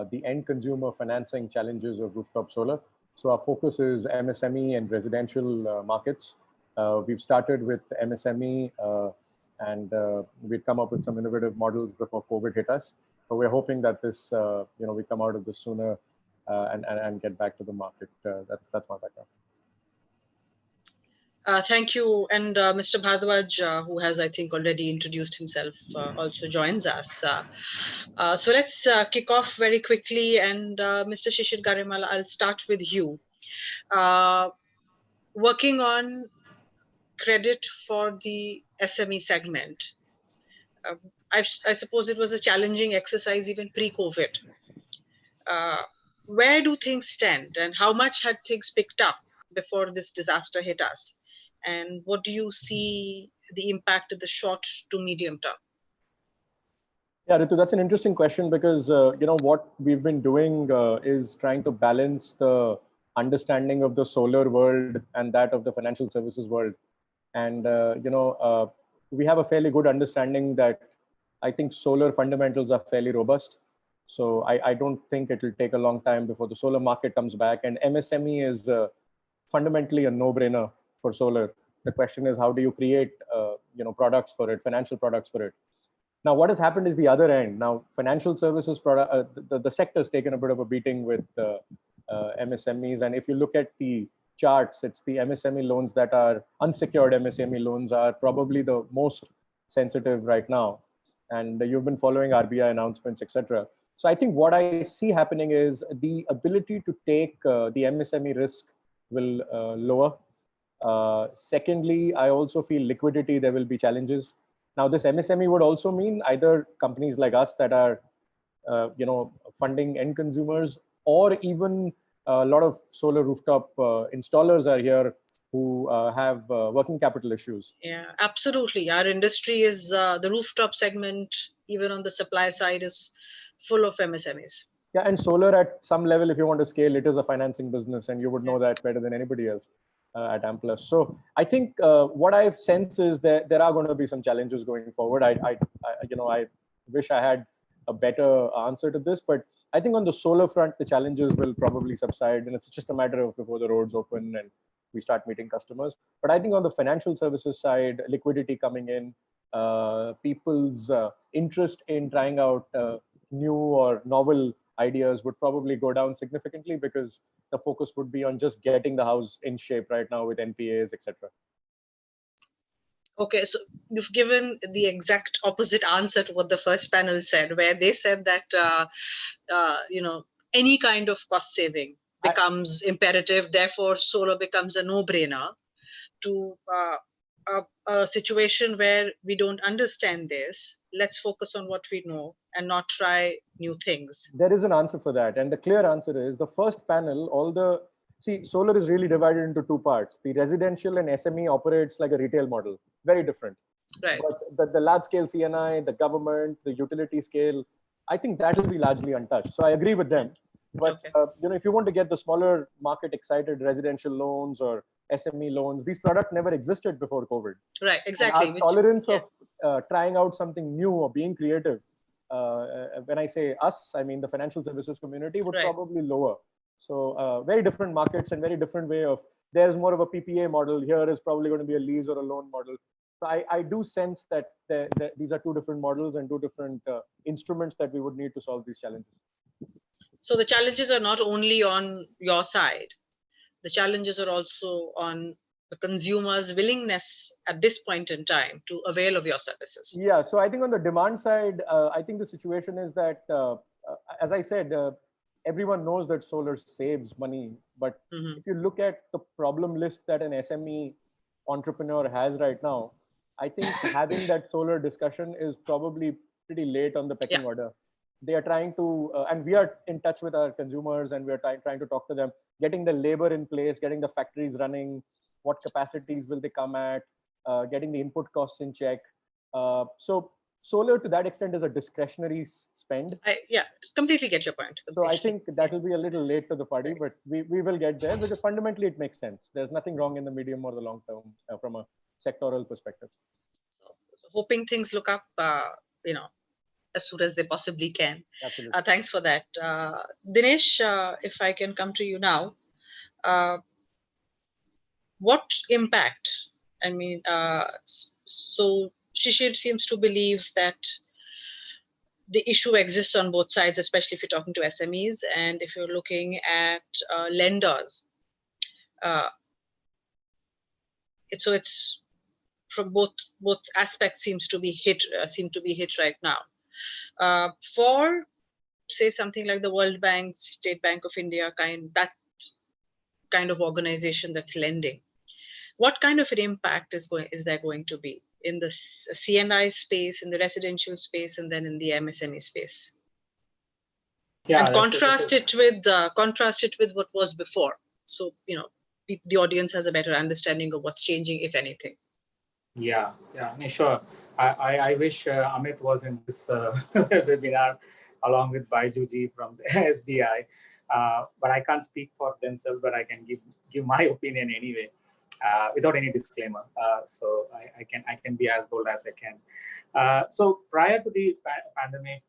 the end consumer financing challenges of rooftop solar. So our focus is MSME and residential markets. We've started with MSME and we've come up with some innovative models before COVID hit us. So we're hoping that this, we come out of this sooner and get back to the market. That's my background. Thank you. And Mr. Bhardwaj, who has, I think, already introduced himself, also joins us. So let's kick off very quickly. And Mr. Shishir Garimala, I'll start with you. Working on credit for the SME segment. I suppose it was a challenging exercise even pre-COVID. Where do things stand, and how much had things picked up before this disaster hit us? And what do you see the impact in the short to medium term? Yeah, Ritu, that's an interesting question because, what we've been doing is trying to balance the understanding of the solar world and that of the financial services world. And, we have a fairly good understanding that I think solar fundamentals are fairly robust. So I don't think it will take a long time before the solar market comes back. And MSME is fundamentally a no-brainer for solar. The question is, how do you create products for it, financial products for it? Now, what has happened is the other end. Now, financial services product, the sector has taken a bit of a beating with MSMEs. And if you look at the charts, it's the MSME loans that are unsecured MSME loans are probably the most sensitive right now. And you've been following RBI announcements, etc. So I think what I see happening is the ability to take the MSME risk will lower. Secondly, I also feel liquidity, there will be challenges. Now, this MSME would also mean either companies like us that are, funding end consumers, or even a lot of solar rooftop installers are here who have working capital issues. Yeah, absolutely. Our industry is the rooftop segment, even on the supply side, is full of MSMEs. Yeah, and solar at some level, if you want to scale, it is a financing business, and you would know that better than anybody else at Amplus. So I think what I sense is that there are going to be some challenges going forward. I wish I had a better answer to this, but I think on the solar front, the challenges will probably subside, and it's just a matter of before the roads open and we start meeting customers. But I think on the financial services side, liquidity coming in, people's interest in trying out new or novel ideas would probably go down significantly, because the focus would be on just getting the house in shape right now with NPAs, etc. Okay, so you've given the exact opposite answer to what the first panel said, where they said that any kind of cost saving becomes imperative. Therefore, solar becomes a no-brainer. To a situation where we don't understand this, let's focus on what we know and not try new things. There is an answer for that, and the clear answer is the first panel. Solar is really divided into two parts. The residential and SME operates like a retail model, very different. Right. But the large scale CNI, the government, the utility scale, I think that will be largely untouched. So I agree with them. But if you want to get the smaller market excited, residential loans or SME loans, these products never existed before COVID. Right, exactly. And our tolerance of trying out something new or being creative, when I say us, I mean the financial services community, would probably lower. So very different markets and very different way of, there's more of a PPA model. Here is probably going to be a lease or a loan model. So I do sense that these are two different models and two different instruments that we would need to solve these challenges. So the challenges are not only on your side. The challenges are also on the consumer's willingness at this point in time to avail of your services. Yeah, so I think on the demand side, I think the situation is that, as I said, everyone knows that solar saves money. But if you look at the problem list that an SME entrepreneur has right now, I think having that solar discussion is probably pretty late on the pecking order. They are trying to, and we are in touch with our consumers, and we are trying to talk to them, getting the labor in place, getting the factories running, what capacities will they come at, getting the input costs in check. So solar to that extent is a discretionary spend. Yeah, completely get your point. So I think that will be a little late to the party, but we will get there, because fundamentally it makes sense. There's nothing wrong in the medium or the long term from a sectoral perspective. So, hoping things look up, as soon as they possibly can. Absolutely. Thanks for that. Dinesh, if I can come to you now, what impact? I mean, so Shishir seems to believe that the issue exists on both sides, especially if you're talking to SMEs and if you're looking at lenders. So it's from both aspects seem to be hit right now. For say something like the World Bank, State Bank of India, that kind of organization that's lending, what kind of an impact is there going to be in the CNI space, in the residential space, and then in the MSME space? Yeah, and contrast it with what was before, so the audience has a better understanding of what's changing, if anything. Yeah, sure. I wish Amit was in this webinar along with Baijuji from SBI, but I can't speak for themselves, but I can give my opinion anyway. without any disclaimer. So I can be as bold as I can. So prior to the pandemic,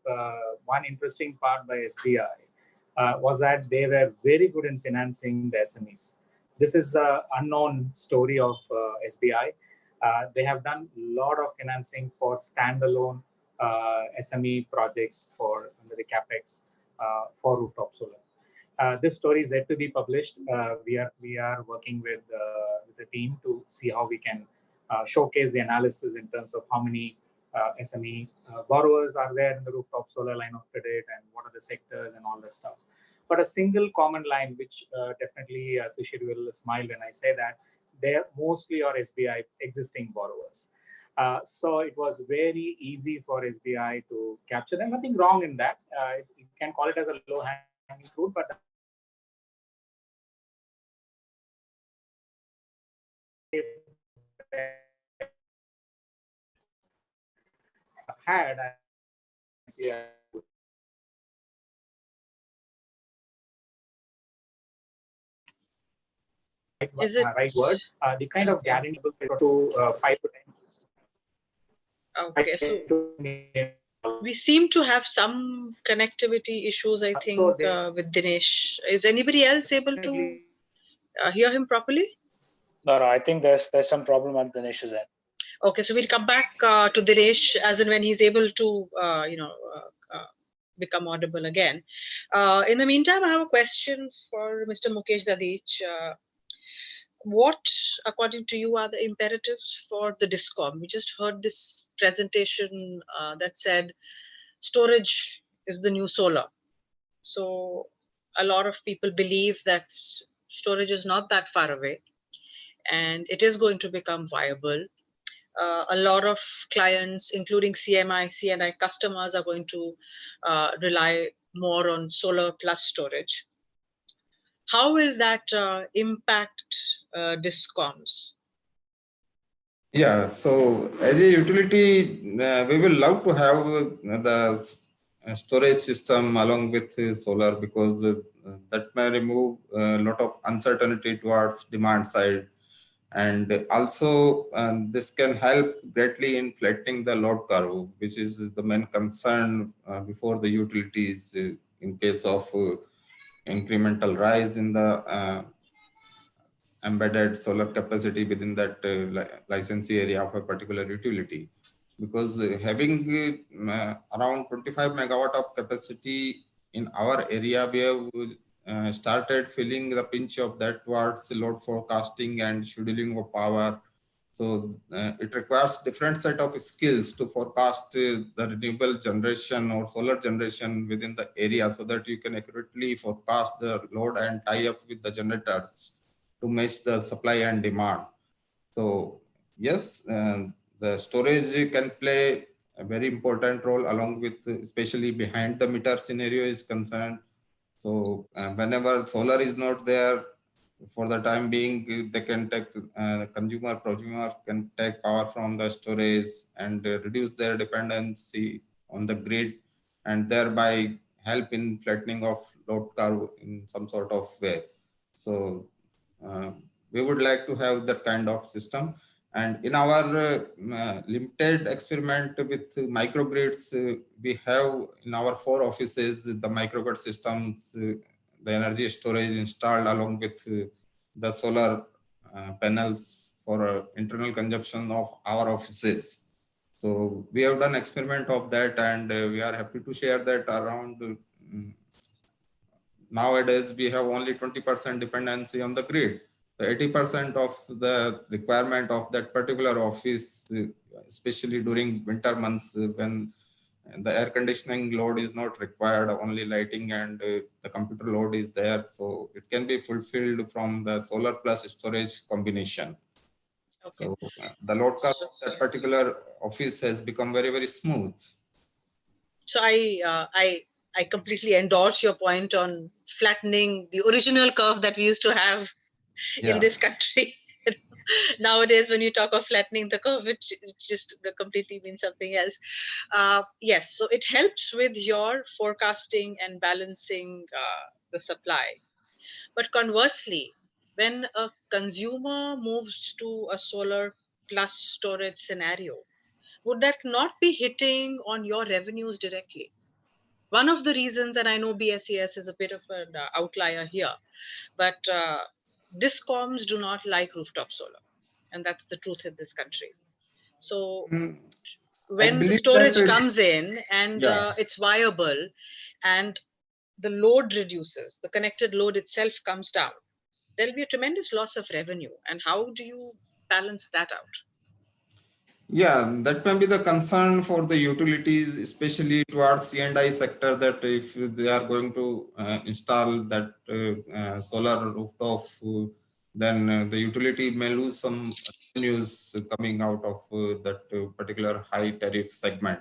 one interesting part by SBI was that they were very good in financing the SMEs. This is an unknown story of SBI. They have done a lot of financing for standalone SME projects for under the capex for rooftop solar. This story is yet to be published. We are working with the team to see how we can showcase the analysis in terms of how many SME borrowers are there in the rooftop solar line of credit and what are the sectors and all that stuff. But a single common line, which definitely Sushil will smile when I say that, they're mostly are SBI existing borrowers. So it was very easy for SBI to capture them. Nothing wrong in that. You can call it as a low-hanging fruit, but had Is it right word, the kind of guarantee to 5 to 10. Okay, so we seem to have some connectivity issues, I think, with Dinesh. Is anybody else able to hear him properly? No, I think there's some problem at Dinesh's end. Okay, so we'll come back to Dinesh as and when he's able to, become audible again. In the meantime, I have a question for Mr. Mukesh Dadich. What, according to you, are the imperatives for the DISCOM? We just heard this presentation that said storage is the new solar. So a lot of people believe that storage is not that far away and it is going to become viable. A lot of clients, including CMI, CNI customers, are going to rely more on solar plus storage. How will that impact DISCOMs? Yeah, so as a utility, we will love to have the storage system along with solar, because that may remove a lot of uncertainty towards demand side. And also this can help greatly in flattening the load curve, which is the main concern before the utilities in case of incremental rise in the embedded solar capacity within that licensee area of a particular utility. Because having around 25 megawatt of capacity in our area, we have started feeling the pinch of that towards load forecasting and scheduling of power. So it requires different set of skills to forecast the renewable generation or solar generation within the area, so that you can accurately forecast the load and tie up with the generators to match the supply and demand. So yes, the storage can play a very important role, along with, especially behind the meter scenario is concerned. So whenever solar is not there, for the time being, they can take consumer, prosumer can take power from the storage and reduce their dependency on the grid, and thereby help in flattening of load curve in some sort of way. So we would like to have that kind of system. And in our limited experiment with microgrids, we have in our 4 offices the microgrid systems, the energy storage installed along with the solar panels for internal consumption of our offices. So we have done experiment of that, and we are happy to share that around nowadays we have only 20% dependency on the grid. So 80% of the requirement of that particular office, especially during winter months when the air conditioning load is not required, only lighting and the computer load is there. So it can be fulfilled from the solar plus storage combination. Okay. So the load curve of that particular office has become very, very smooth. So I completely endorse your point on flattening the original curve that we used to have in this country. Nowadays, when you talk of flattening the curve, it just completely means something else. Yes, so it helps with your forecasting and balancing the supply. But conversely, when a consumer moves to a solar plus storage scenario, would that not be hitting on your revenues directly? One of the reasons, and I know BSES is a bit of an outlier here, but discoms do not like rooftop solar, and that's the truth in this country. So I when the believe storage that comes in and yeah. it's viable and the load reduces, the connected load itself comes down, there'll be a tremendous loss of revenue. And how do you balance that out? Yeah, that may be the concern for the utilities, especially towards C&I sector, that if they are going to install that solar rooftop, then the utility may lose some revenues coming out of that particular high tariff segment.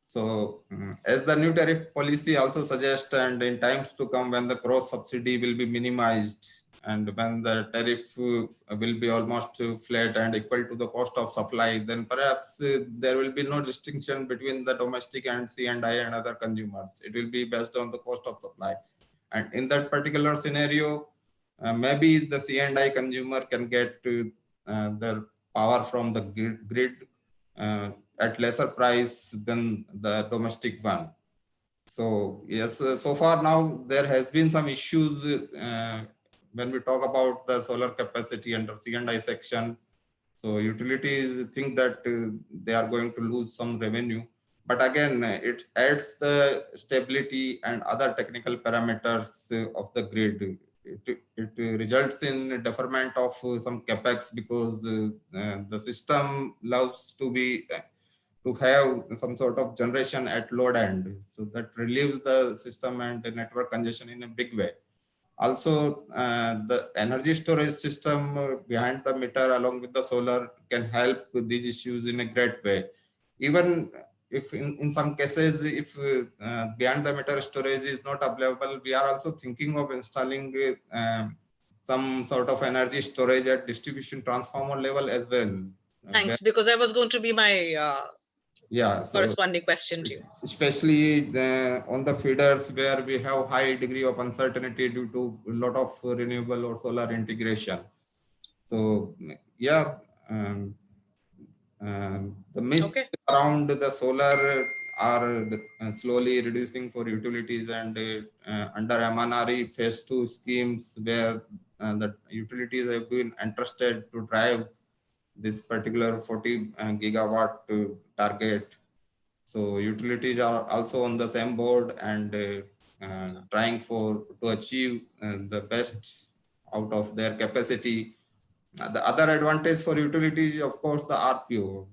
So as the new tariff policy also suggests, and in times to come when the cross subsidy will be minimized and when the tariff will be almost flat and equal to the cost of supply, then perhaps there will be no distinction between the domestic and C&I and other consumers. It will be based on the cost of supply. And in that particular scenario, maybe the C&I consumer can get their power from the grid at lesser price than the domestic one. So yes, so far now there has been some issues when we talk about the solar capacity under C&I section. So utilities think that they are going to lose some revenue, but again it adds the stability and other technical parameters of the grid. It results in deferment of some capex because the system loves to be to have some sort of generation at load end, so that relieves the system and the network congestion in a big way. Also, the energy storage system behind the meter along with the solar can help with these issues in a great way. Even if in some cases, if behind the meter storage is not available, we are also thinking of installing some sort of energy storage at distribution transformer level as well. Thanks, because that was going to be my Yeah, so corresponding question to you. Especially on the feeders where we have high degree of uncertainty due to a lot of renewable or solar integration. So yeah, the myths around the solar are slowly reducing for utilities, and under MNRE phase 2 schemes where the utilities have been entrusted to drive this particular 40 gigawatt target. So utilities are also on the same board and trying to achieve the best out of their capacity. The other advantage for utilities, of course, the RPO.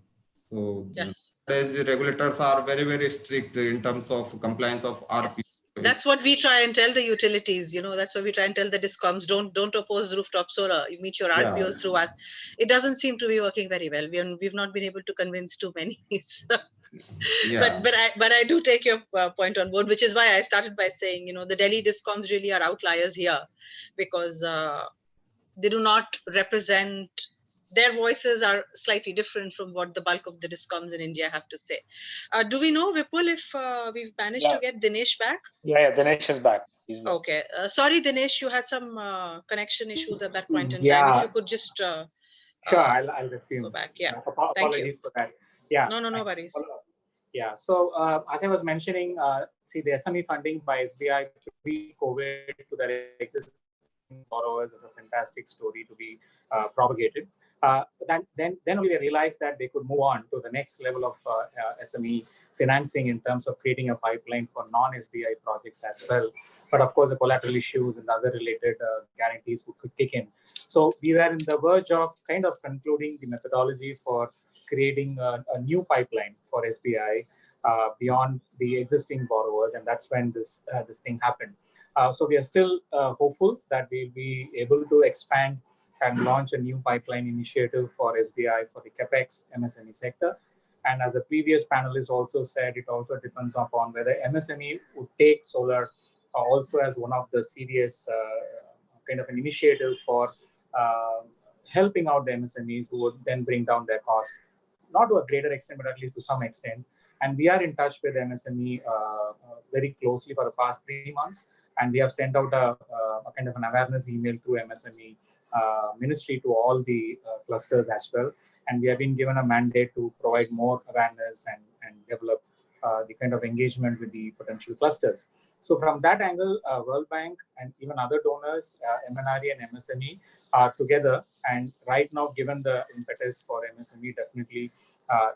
So yes, the regulators are very, very strict in terms of compliance of RPO. Yes. That's what we try and tell the utilities. That's what we try and tell the discoms. Don't oppose rooftop solar. You meet your RPOs through us. It doesn't seem to be working very well. We've not been able to convince too many. Yeah. But I do take your point on board, which is why I started by saying the Delhi discoms really are outliers here, because they do not represent. Their voices are slightly different from what the bulk of the discoms in India have to say. Do we know, Vipul, if we've managed to get Dinesh back? Yeah, Dinesh is back. He's there. Okay. Sorry, Dinesh, you had some connection issues at that point in time. If you could just sure, I'll resume. Go back. Yeah. Apologies for that. Yeah. No worries. Yeah. So as I was mentioning, see the SME funding by SBI pre-COVID to their existing borrowers is a fantastic story to be propagated. Then only they realized that they could move on to the next level of SME financing in terms of creating a pipeline for non-SBI projects as well. But of course, the collateral issues and other related guarantees could kick in. So we were in the verge of kind of concluding the methodology for creating a new pipeline for SBI beyond the existing borrowers, and that's when this thing happened. So we are still hopeful that we'll be able to expand and launch a new pipeline initiative for SBI for the CapEx MSME sector. And as a previous panelist also said, it also depends upon whether MSME would take solar also as one of the serious kind of an initiative for helping out the MSMEs who would then bring down their cost, not to a greater extent, but at least to some extent. And we are in touch with MSME very closely for the past 3 months. and we have sent out a kind of an awareness email through MSME ministry to all the clusters as well. And we have been given a mandate to provide more awareness and develop the kind of engagement with the potential clusters. So from that angle, World Bank and even other donors, MNRE and MSME are together. And right now, given the impetus for MSME, definitely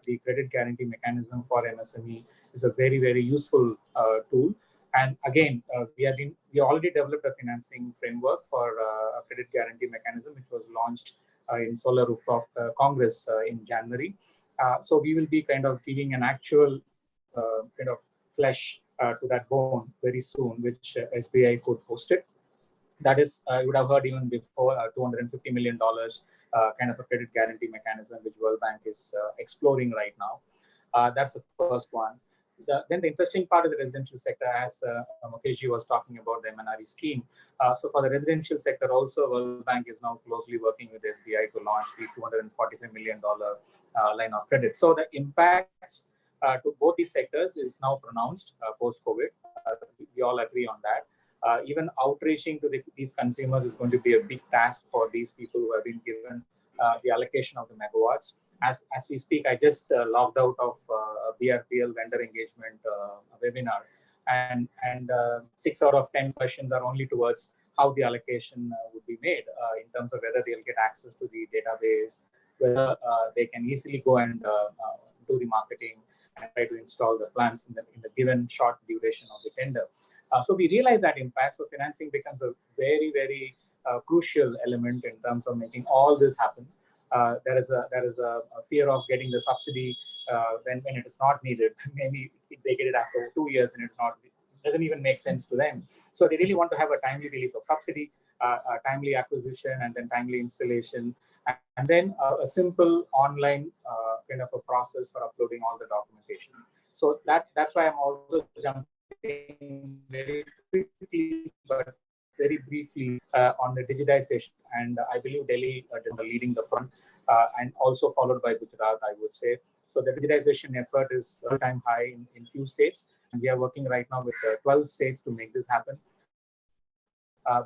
the credit guarantee mechanism for MSME is a very, very useful tool. And again, we already developed a financing framework for a credit guarantee mechanism, which was launched in Solar Rooftop Congress in January. So we will be kind of giving an actual kind of flesh to that bone very soon, which SBI could post it. That is, you would have heard even before, $250 million kind of a credit guarantee mechanism, which World Bank is exploring right now. That's the first one. Then the interesting part of the residential sector, as Mukeshji was talking about the MNRE scheme. So for the residential sector also, World Bank is now closely working with SBI to launch the $245 million line of credit. So the impacts to both these sectors is now pronounced post-COVID. We all agree on that. Even outreaching to these consumers is going to be a big task for these people who have been given the allocation of the megawatts. As we speak, I just logged out of a BRPL vendor engagement webinar, and 6 out of 10 questions are only towards how the allocation would be made in terms of whether they'll get access to the database, whether they can easily go and do the marketing and try to install the plans in the given short duration of the tender. So we realize that impact. So financing becomes a very, very crucial element in terms of making all this happen. There is a fear of getting the subsidy when it is not needed. Maybe they get it after 2 years and it doesn't even make sense to them. So they really want to have a timely release of subsidy, timely acquisition, and then timely installation, and then a simple online kind of a process for uploading all the documentation. So that's why I'm also jumping very quickly but very briefly on the digitization. And I believe Delhi is leading the front and also followed by Gujarat, I would say. So the digitization effort is all-time high in few states. And we are working right now with 12 states to make this happen.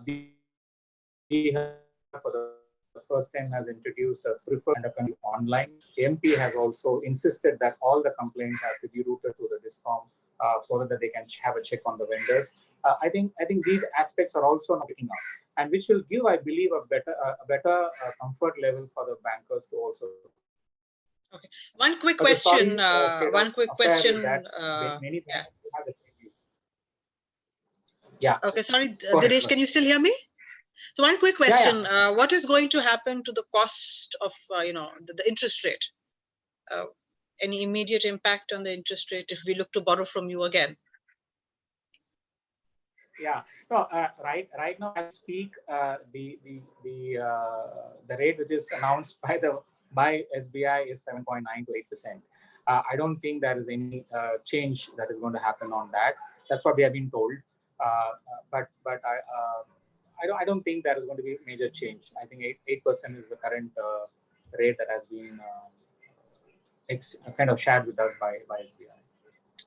We have, for the first time, has introduced a preferred and a country online. MP has also insisted that all the complaints have to be routed to the DISCOM so that they can have a check on the vendors. I think these aspects are also not picking up, and which will give, I believe, a better comfort level for the bankers to also. Okay. One quick question. One quick question. Many yeah. Have the same view. Yeah. Okay. Sorry, Dinesh, can you still hear me? So one quick question: yeah. What is going to happen to the cost of the interest rate? Any immediate impact on the interest rate if we look to borrow from you again? Yeah. No. Right now, as I speak, the rate which is announced by SBI is 7.9 to 8%. I don't think there is any change that is going to happen on that. That's what we have been told. But I don't think there is going to be major change. I think 8% is the current rate that has been kind of shared with us by SBI.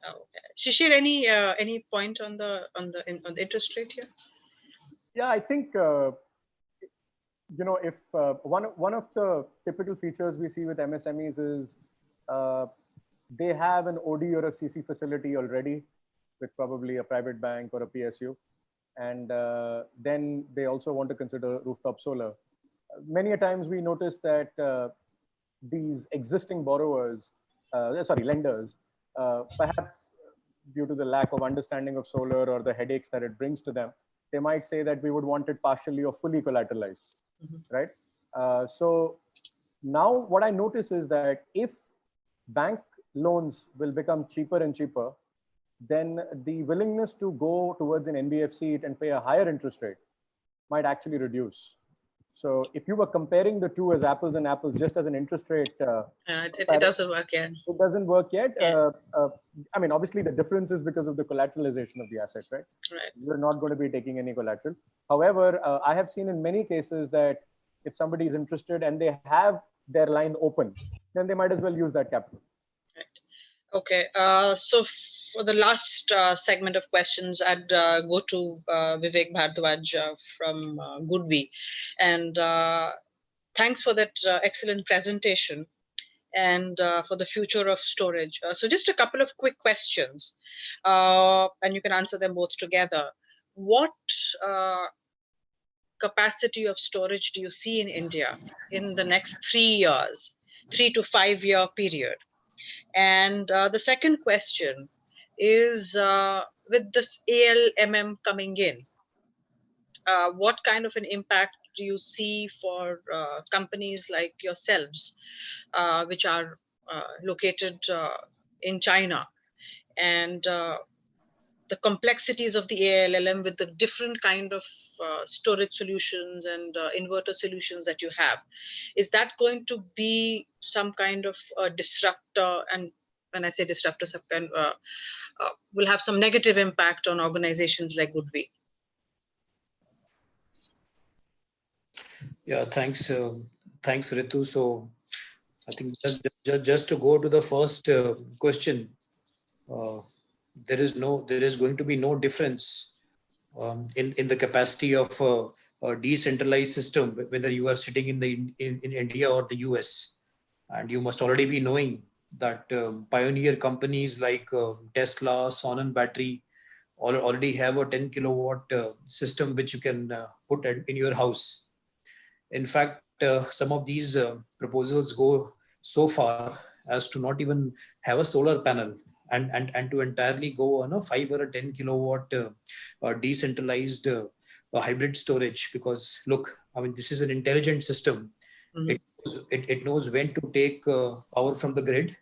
Okay. Shishir, any point on the interest rate here? Yeah, I think if one of the typical features we see with MSMEs is they have an OD or a CC facility already with probably a private bank or a PSU. And then they also want to consider rooftop solar. Many a times we notice that these existing borrowers, lenders, perhaps due to the lack of understanding of solar or the headaches that it brings to them, they might say that we would want it partially or fully collateralized, right? So now what I notice is that if bank loans will become cheaper and cheaper, then the willingness to go towards an NBFC and pay a higher interest rate might actually reduce. So if you were comparing the two as apples and apples, just as an interest rate, it doesn't work yet. It doesn't work yet. Yeah. I mean, obviously the difference is because of the collateralization of the asset, right? Right. You're not going to be taking any collateral. However, I have seen in many cases that if somebody is interested and they have their line open, then they might as well use that capital. Right. Okay. So for the last segment of questions, I'd go to Vivek Bhardwaj from Goodwe. And thanks for that excellent presentation and for the future of storage. So just a couple of quick questions, and you can answer them both together. What capacity of storage do you see in India in the next 3 years, 3 to 5 year period? And the second question is with this ALMM coming in, what kind of an impact do you see for companies like yourselves, which are located in China, and the complexities of the ALMM with the different kind of storage solutions and inverter solutions that you have? Is that going to be some kind of disruptor? And when I say disruptor, some kind will have some negative impact on organizations like Goodwe? Yeah, thanks, Ritu. So I think just to go to the first question, there is going to be no difference in the capacity of a decentralized system, whether you are sitting in India or the US. And you must already be knowing that pioneer companies like Tesla, Sonnen Battery already have a 10 kilowatt system which you can put in your house. In fact, some of these proposals go so far as to not even have a solar panel and to entirely go on a 5 or a 10 kilowatt decentralized hybrid storage. Because look, I mean, this is an intelligent system. It knows when to take power from the grid,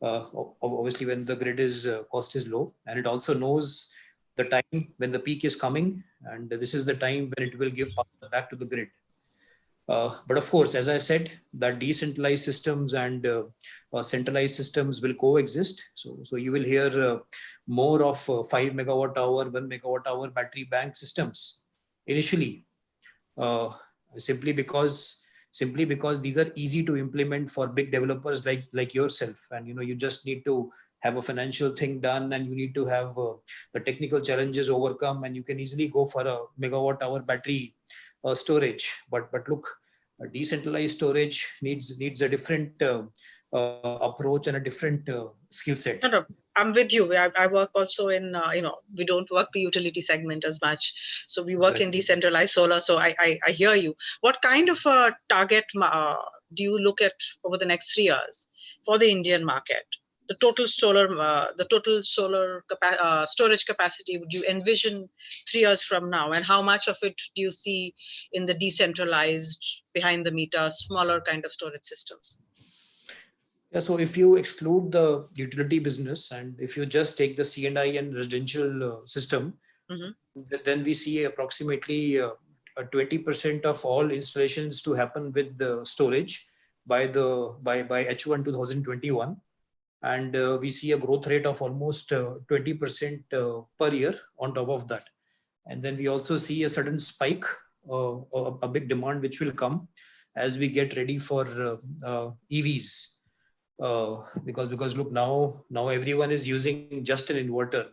obviously when the grid is cost is low, and it also knows the time when the peak is coming, and this is the time when it will give power back to the grid. But of course, as I said, that decentralized systems and centralized systems will coexist. So you will hear more of 5 megawatt hour, 1 megawatt hour battery bank systems initially, simply because these are easy to implement for big developers like yourself. And you just need to have a financial thing done, and you need to have the technical challenges overcome, and you can easily go for a megawatt hour battery storage. But look, decentralized storage needs a different approach and a different skill set. No, I'm with you. I work also in, we don't work the utility segment as much. So we work in decentralized solar. So I hear you. What kind of a target do you look at over the next 3 years for the Indian market? The total solar storage capacity would you envision 3 years from now? And how much of it do you see in the decentralized, behind the meter, smaller kind of storage systems? Yeah, so if you exclude the utility business and if you just take the C&I and residential system, then we see approximately 20% of all installations to happen with the storage by H1 2021. And we see a growth rate of almost 20% per year on top of that. And then we also see a sudden spike, a big demand which will come as we get ready for EVs. Because look, now everyone is using just an inverter,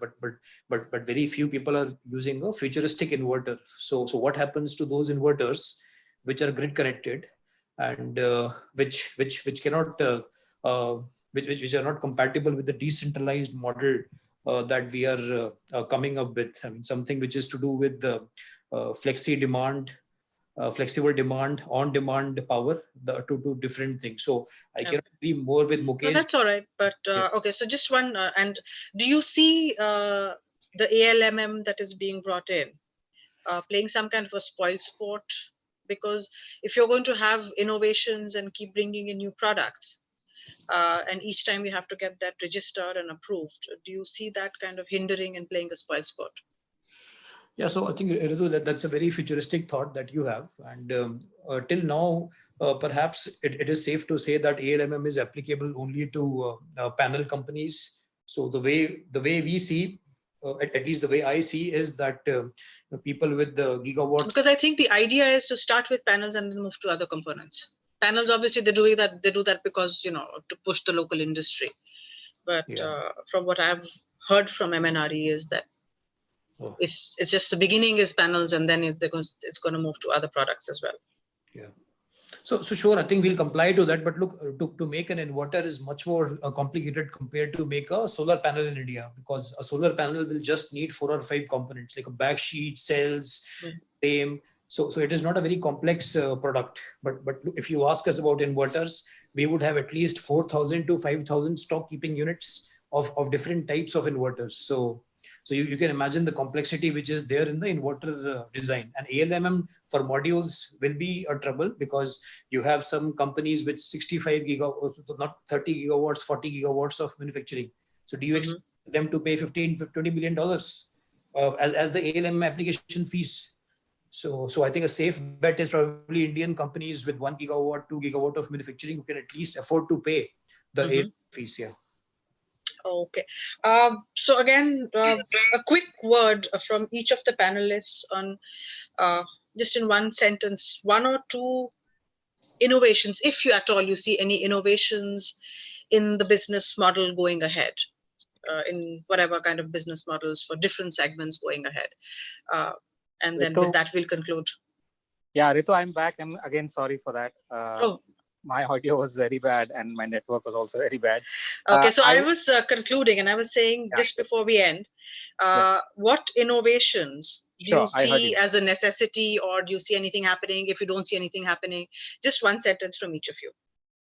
but very few people are using a futuristic inverter. So what happens to those inverters which are grid connected and which cannot which are not compatible with the decentralized model that we are coming up with? I mean, something which is to do with the flexible demand, on-demand power, the two different things. So I cannot be more with Mukesh. No, that's all right. But okay, so just one. And do you see the ALMM that is being brought in playing some kind of a spoil sport? Because if you're going to have innovations and keep bringing in new products, and each time we have to get that registered and approved, do you see that kind of hindering and playing a spoil sport? Yeah, so I think, Ritu, that's a very futuristic thought that you have. And till now, perhaps it is safe to say that ALMM is applicable only to panel companies. So the way we see, at least the way I see, is that people with the gigawatts. Because I think the idea is to start with panels and then move to other components. Panels, obviously, they do that because to push the local industry. But from what I've heard from MNRE is that it's just the beginning is panels, and then it's going to move to other products as well. Yeah. So sure, I think we'll comply to that. But look, to make an inverter is much more complicated compared to make a solar panel in India, because a solar panel will just need 4 or 5 components like a backsheet, cells, frame. So it is not a very complex product. But if you ask us about inverters, we would have at least 4,000 to 5,000 stock keeping units of different types of inverters. So you can imagine the complexity which is there in the inverter design. And ALMM for modules will be a trouble, because you have some companies with 65 gigawatts, not 30 gigawatts, 40 gigawatts of manufacturing. So do you expect them to pay $15-20 million as the ALMM application fees? So I think a safe bet is probably Indian companies with 1 gigawatt, 2 gigawatt of manufacturing who can at least afford to pay the ALMM fees. Yeah. Okay. So again, a quick word from each of the panelists on just in one sentence, 1 or 2 innovations, if you at all you see any innovations in the business model going ahead, in whatever kind of business models for different segments going ahead. And then with that, we'll conclude. Yeah, Ritu, I'm back. I'm again sorry for that. My audio was very bad and my network was also very bad. Okay, so I was concluding, and I was saying just before we end, what innovations do you see as a necessity, or do you see anything happening? If you don't see anything happening, just one sentence from each of you.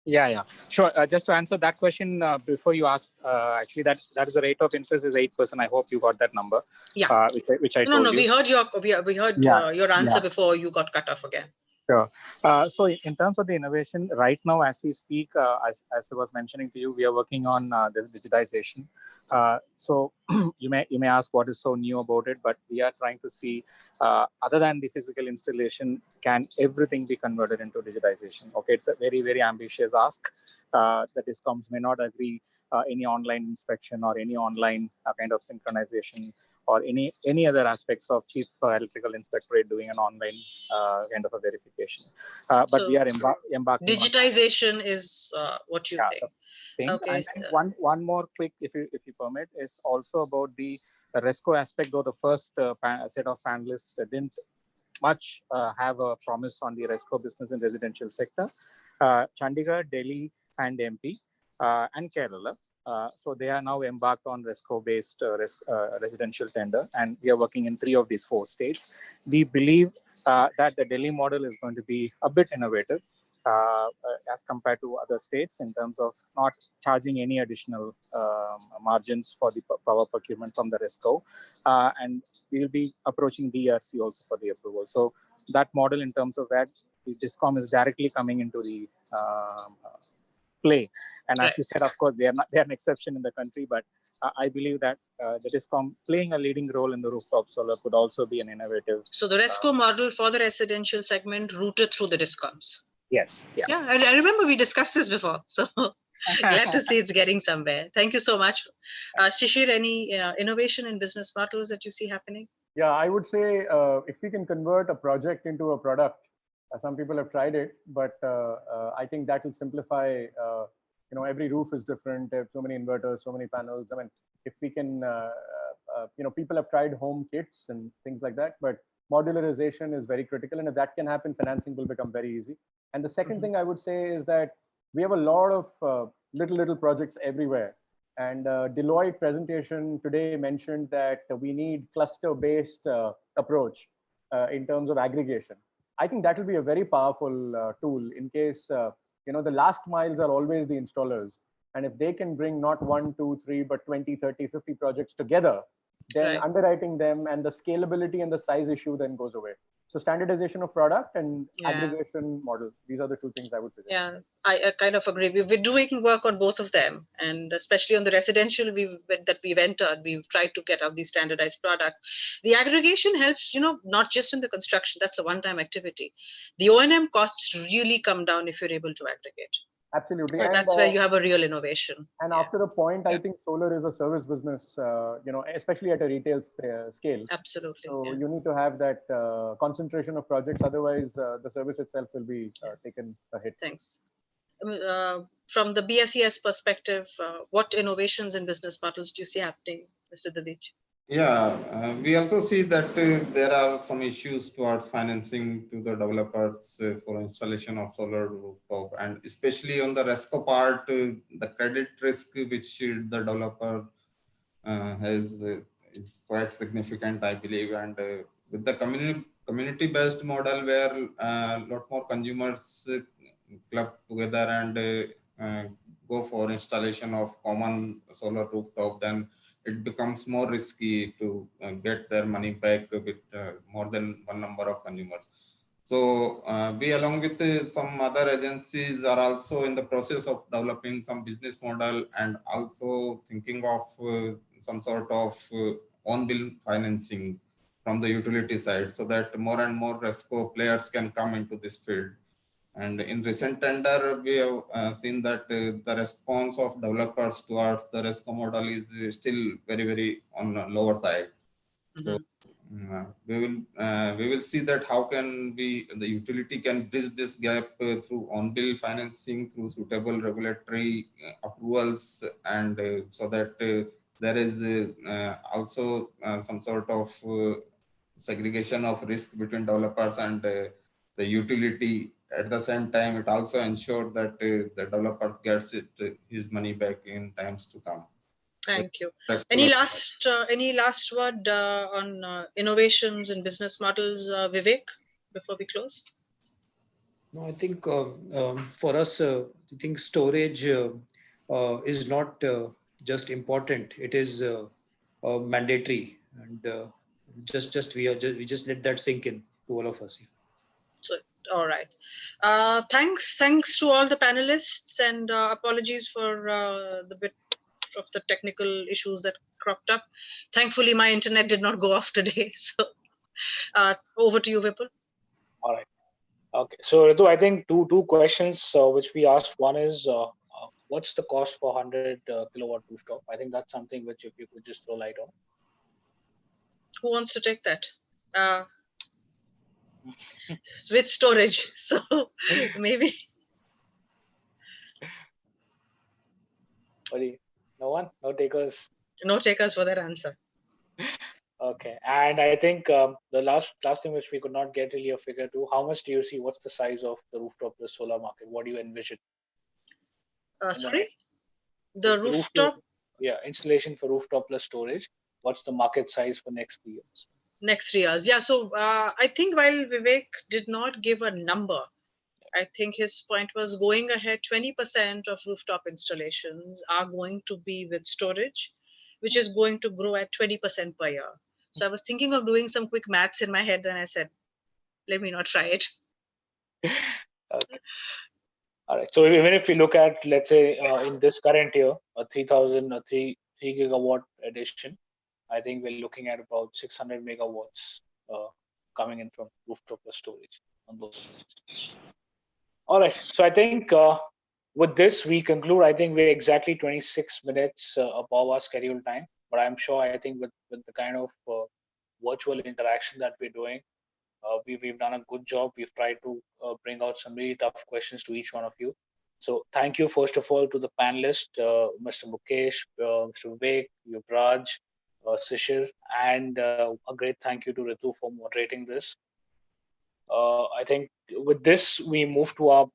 Yeah, sure. Just to answer that question before you ask, actually that is the rate of interest is 8%. I hope you got that number. Yeah. Which I told you. We heard your answer before you got cut off again. Sure. So in terms of the innovation, right now as we speak, as I was mentioning to you, we are working on this digitization. So you may ask what is so new about it, but we are trying to see, other than the physical installation, can everything be converted into digitization? Okay, it's a very, very ambitious ask. The DISCOMs may not agree any online inspection or any online kind of synchronization, or any other aspects of chief electrical inspectorate doing an online kind of a verification. But so we are embarking. Digitization is what you think. Okay. And one more quick, if you permit, is also about the RESCO aspect. Though the first set of panelists didn't much have a promise on the RESCO business in residential sector. Chandigarh, Delhi, and MP, and Kerala. So they are now embarked on RESCO-based residential tender, and we are working in 3 of these 4 states. We believe that the Delhi model is going to be a bit innovative as compared to other states in terms of not charging any additional margins for the power procurement from the RESCO, and we will be approaching DRC also for the approval. So that model, in terms of that, the DISCOM is directly coming into the play. And as you said, of course, they are an exception in the country, but I believe that the DISCOM playing a leading role in the rooftop solar could also be an innovative. So the RESCO model for the residential segment routed through the DISCOMs. Yes. Yeah, I remember we discussed this before. So glad to see it's getting somewhere. Thank you so much. Shishir, any innovation in business models that you see happening? Yeah, I would say if we can convert a project into a product, some people have tried it, but I think that will simplify. Every roof is different. There are so many inverters, so many panels. I mean, if we can, people have tried home kits and things like that, but modularization is very critical. And if that can happen, financing will become very easy. And the second thing I would say is that we have a lot of little projects everywhere. And Deloitte presentation today mentioned that we need cluster-based approach in terms of aggregation. I think that will be a very powerful tool in case, the last miles are always the installers. And if they can bring not 1, 2, 3, but 20, 30, 50 projects together, then underwriting them and the scalability and the size issue then goes away. So standardization of product and aggregation model. These are the 2 things I would present. Yeah, I kind of agree. We're doing work on both of them, and especially on the residential that we've entered, we've tried to get out these standardized products. The aggregation helps, not just in the construction. That's a one-time activity. The O&M costs really come down if you're able to aggregate. Absolutely. So that's where you have a real innovation. And after a point, I think solar is a service business, especially at a retail scale. Absolutely. So you need to have that concentration of projects. Otherwise, the service itself will be taken a hit. Thanks. From the BSES perspective, what innovations in business models do you see happening Mr. Dadich? Yeah, we also see that there are some issues towards financing to the developers for installation of solar rooftop, and especially on the RESCO part, the credit risk which the developer has is quite significant, I believe. And with the community-based model where a lot more consumers club together and go for installation of common solar rooftop, then it becomes more risky to get their money back with more than one number of consumers. So we, along with some other agencies, are also in the process of developing some business model and also thinking of some sort of on-bill financing from the utility side, so that more and more RESCO players can come into this field. And in recent tender, we have seen that the response of developers towards the RESCO model is still very, very on the lower side. So we will see that how can the utility can bridge this gap through on-bill financing, through suitable regulatory approvals, and so that there is also some sort of segregation of risk between developers and the utility. At the same time, it also ensures that the developer gets his money back in times to come. Thank you. Any last word on innovations and business models, Vivek, before we close? No, I think for us, I think storage is not just important; it is mandatory, and we just let that sink in to all of us. Yeah. So, all right. Thanks to all the panelists, and apologies for the bit of the technical issues that cropped up. Thankfully, my internet did not go off today. So over to you, Vipul. All right. Okay. So Ritu, I think two questions which we asked. One is what's the cost for 100 kilowatt rooftop? I think that's something which if you could just throw light on. Who wants to take that? With storage. So maybe. No one? No takers? No takers for that answer. Okay. And I think the last thing which we could not get really a figure to, how much do you see, what's the size of the rooftop plus solar market? What do you envision? Sorry? The rooftop? Yeah, installation for rooftop plus storage. What's the market size for next 3 years? Next 3 years. Yeah. So I think while Vivek did not give a number, I think his point was going ahead, 20% of rooftop installations are going to be with storage, which is going to grow at 20% per year. So I was thinking of doing some quick maths in my head, and I said, let me not try it. Okay. All right. So even if we look at, let's say, in this current year, a 3 gigawatt addition, I think we're looking at about 600 megawatts coming in from rooftop plus storage on both sides. All right. So I think with this, we conclude. I think we're exactly 26 minutes above our scheduled time. But I'm sure, I think with the kind of virtual interaction that we're doing, we've done a good job. We've tried to bring out some really tough questions to each one of you. So thank you, first of all, to the panelists, Mr. Mukesh, Mr. Vivek, Yuvraj, Shishir, and a great thank you to Ritu for moderating this. I think with this, we move to our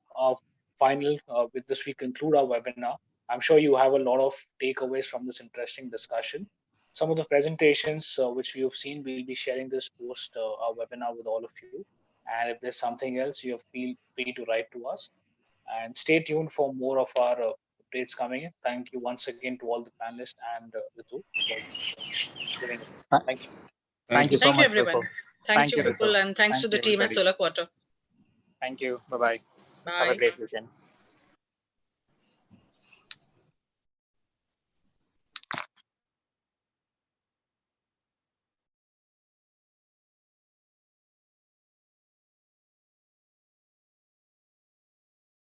final, with this, we conclude our webinar. I'm sure you have a lot of takeaways from this interesting discussion. Some of the presentations which you've seen, we'll be sharing this post our webinar with all of you. And if there's something else, you feel free to write to us. And stay tuned for more of our updates coming in. Thank you once again to all the panelists and Ritu for giving us. Thank you. Thank you so much, everyone. Thank you, Vipul, and thanks to the team at Solar Quarter. Thank you. Bye-bye. Bye. Have a great weekend.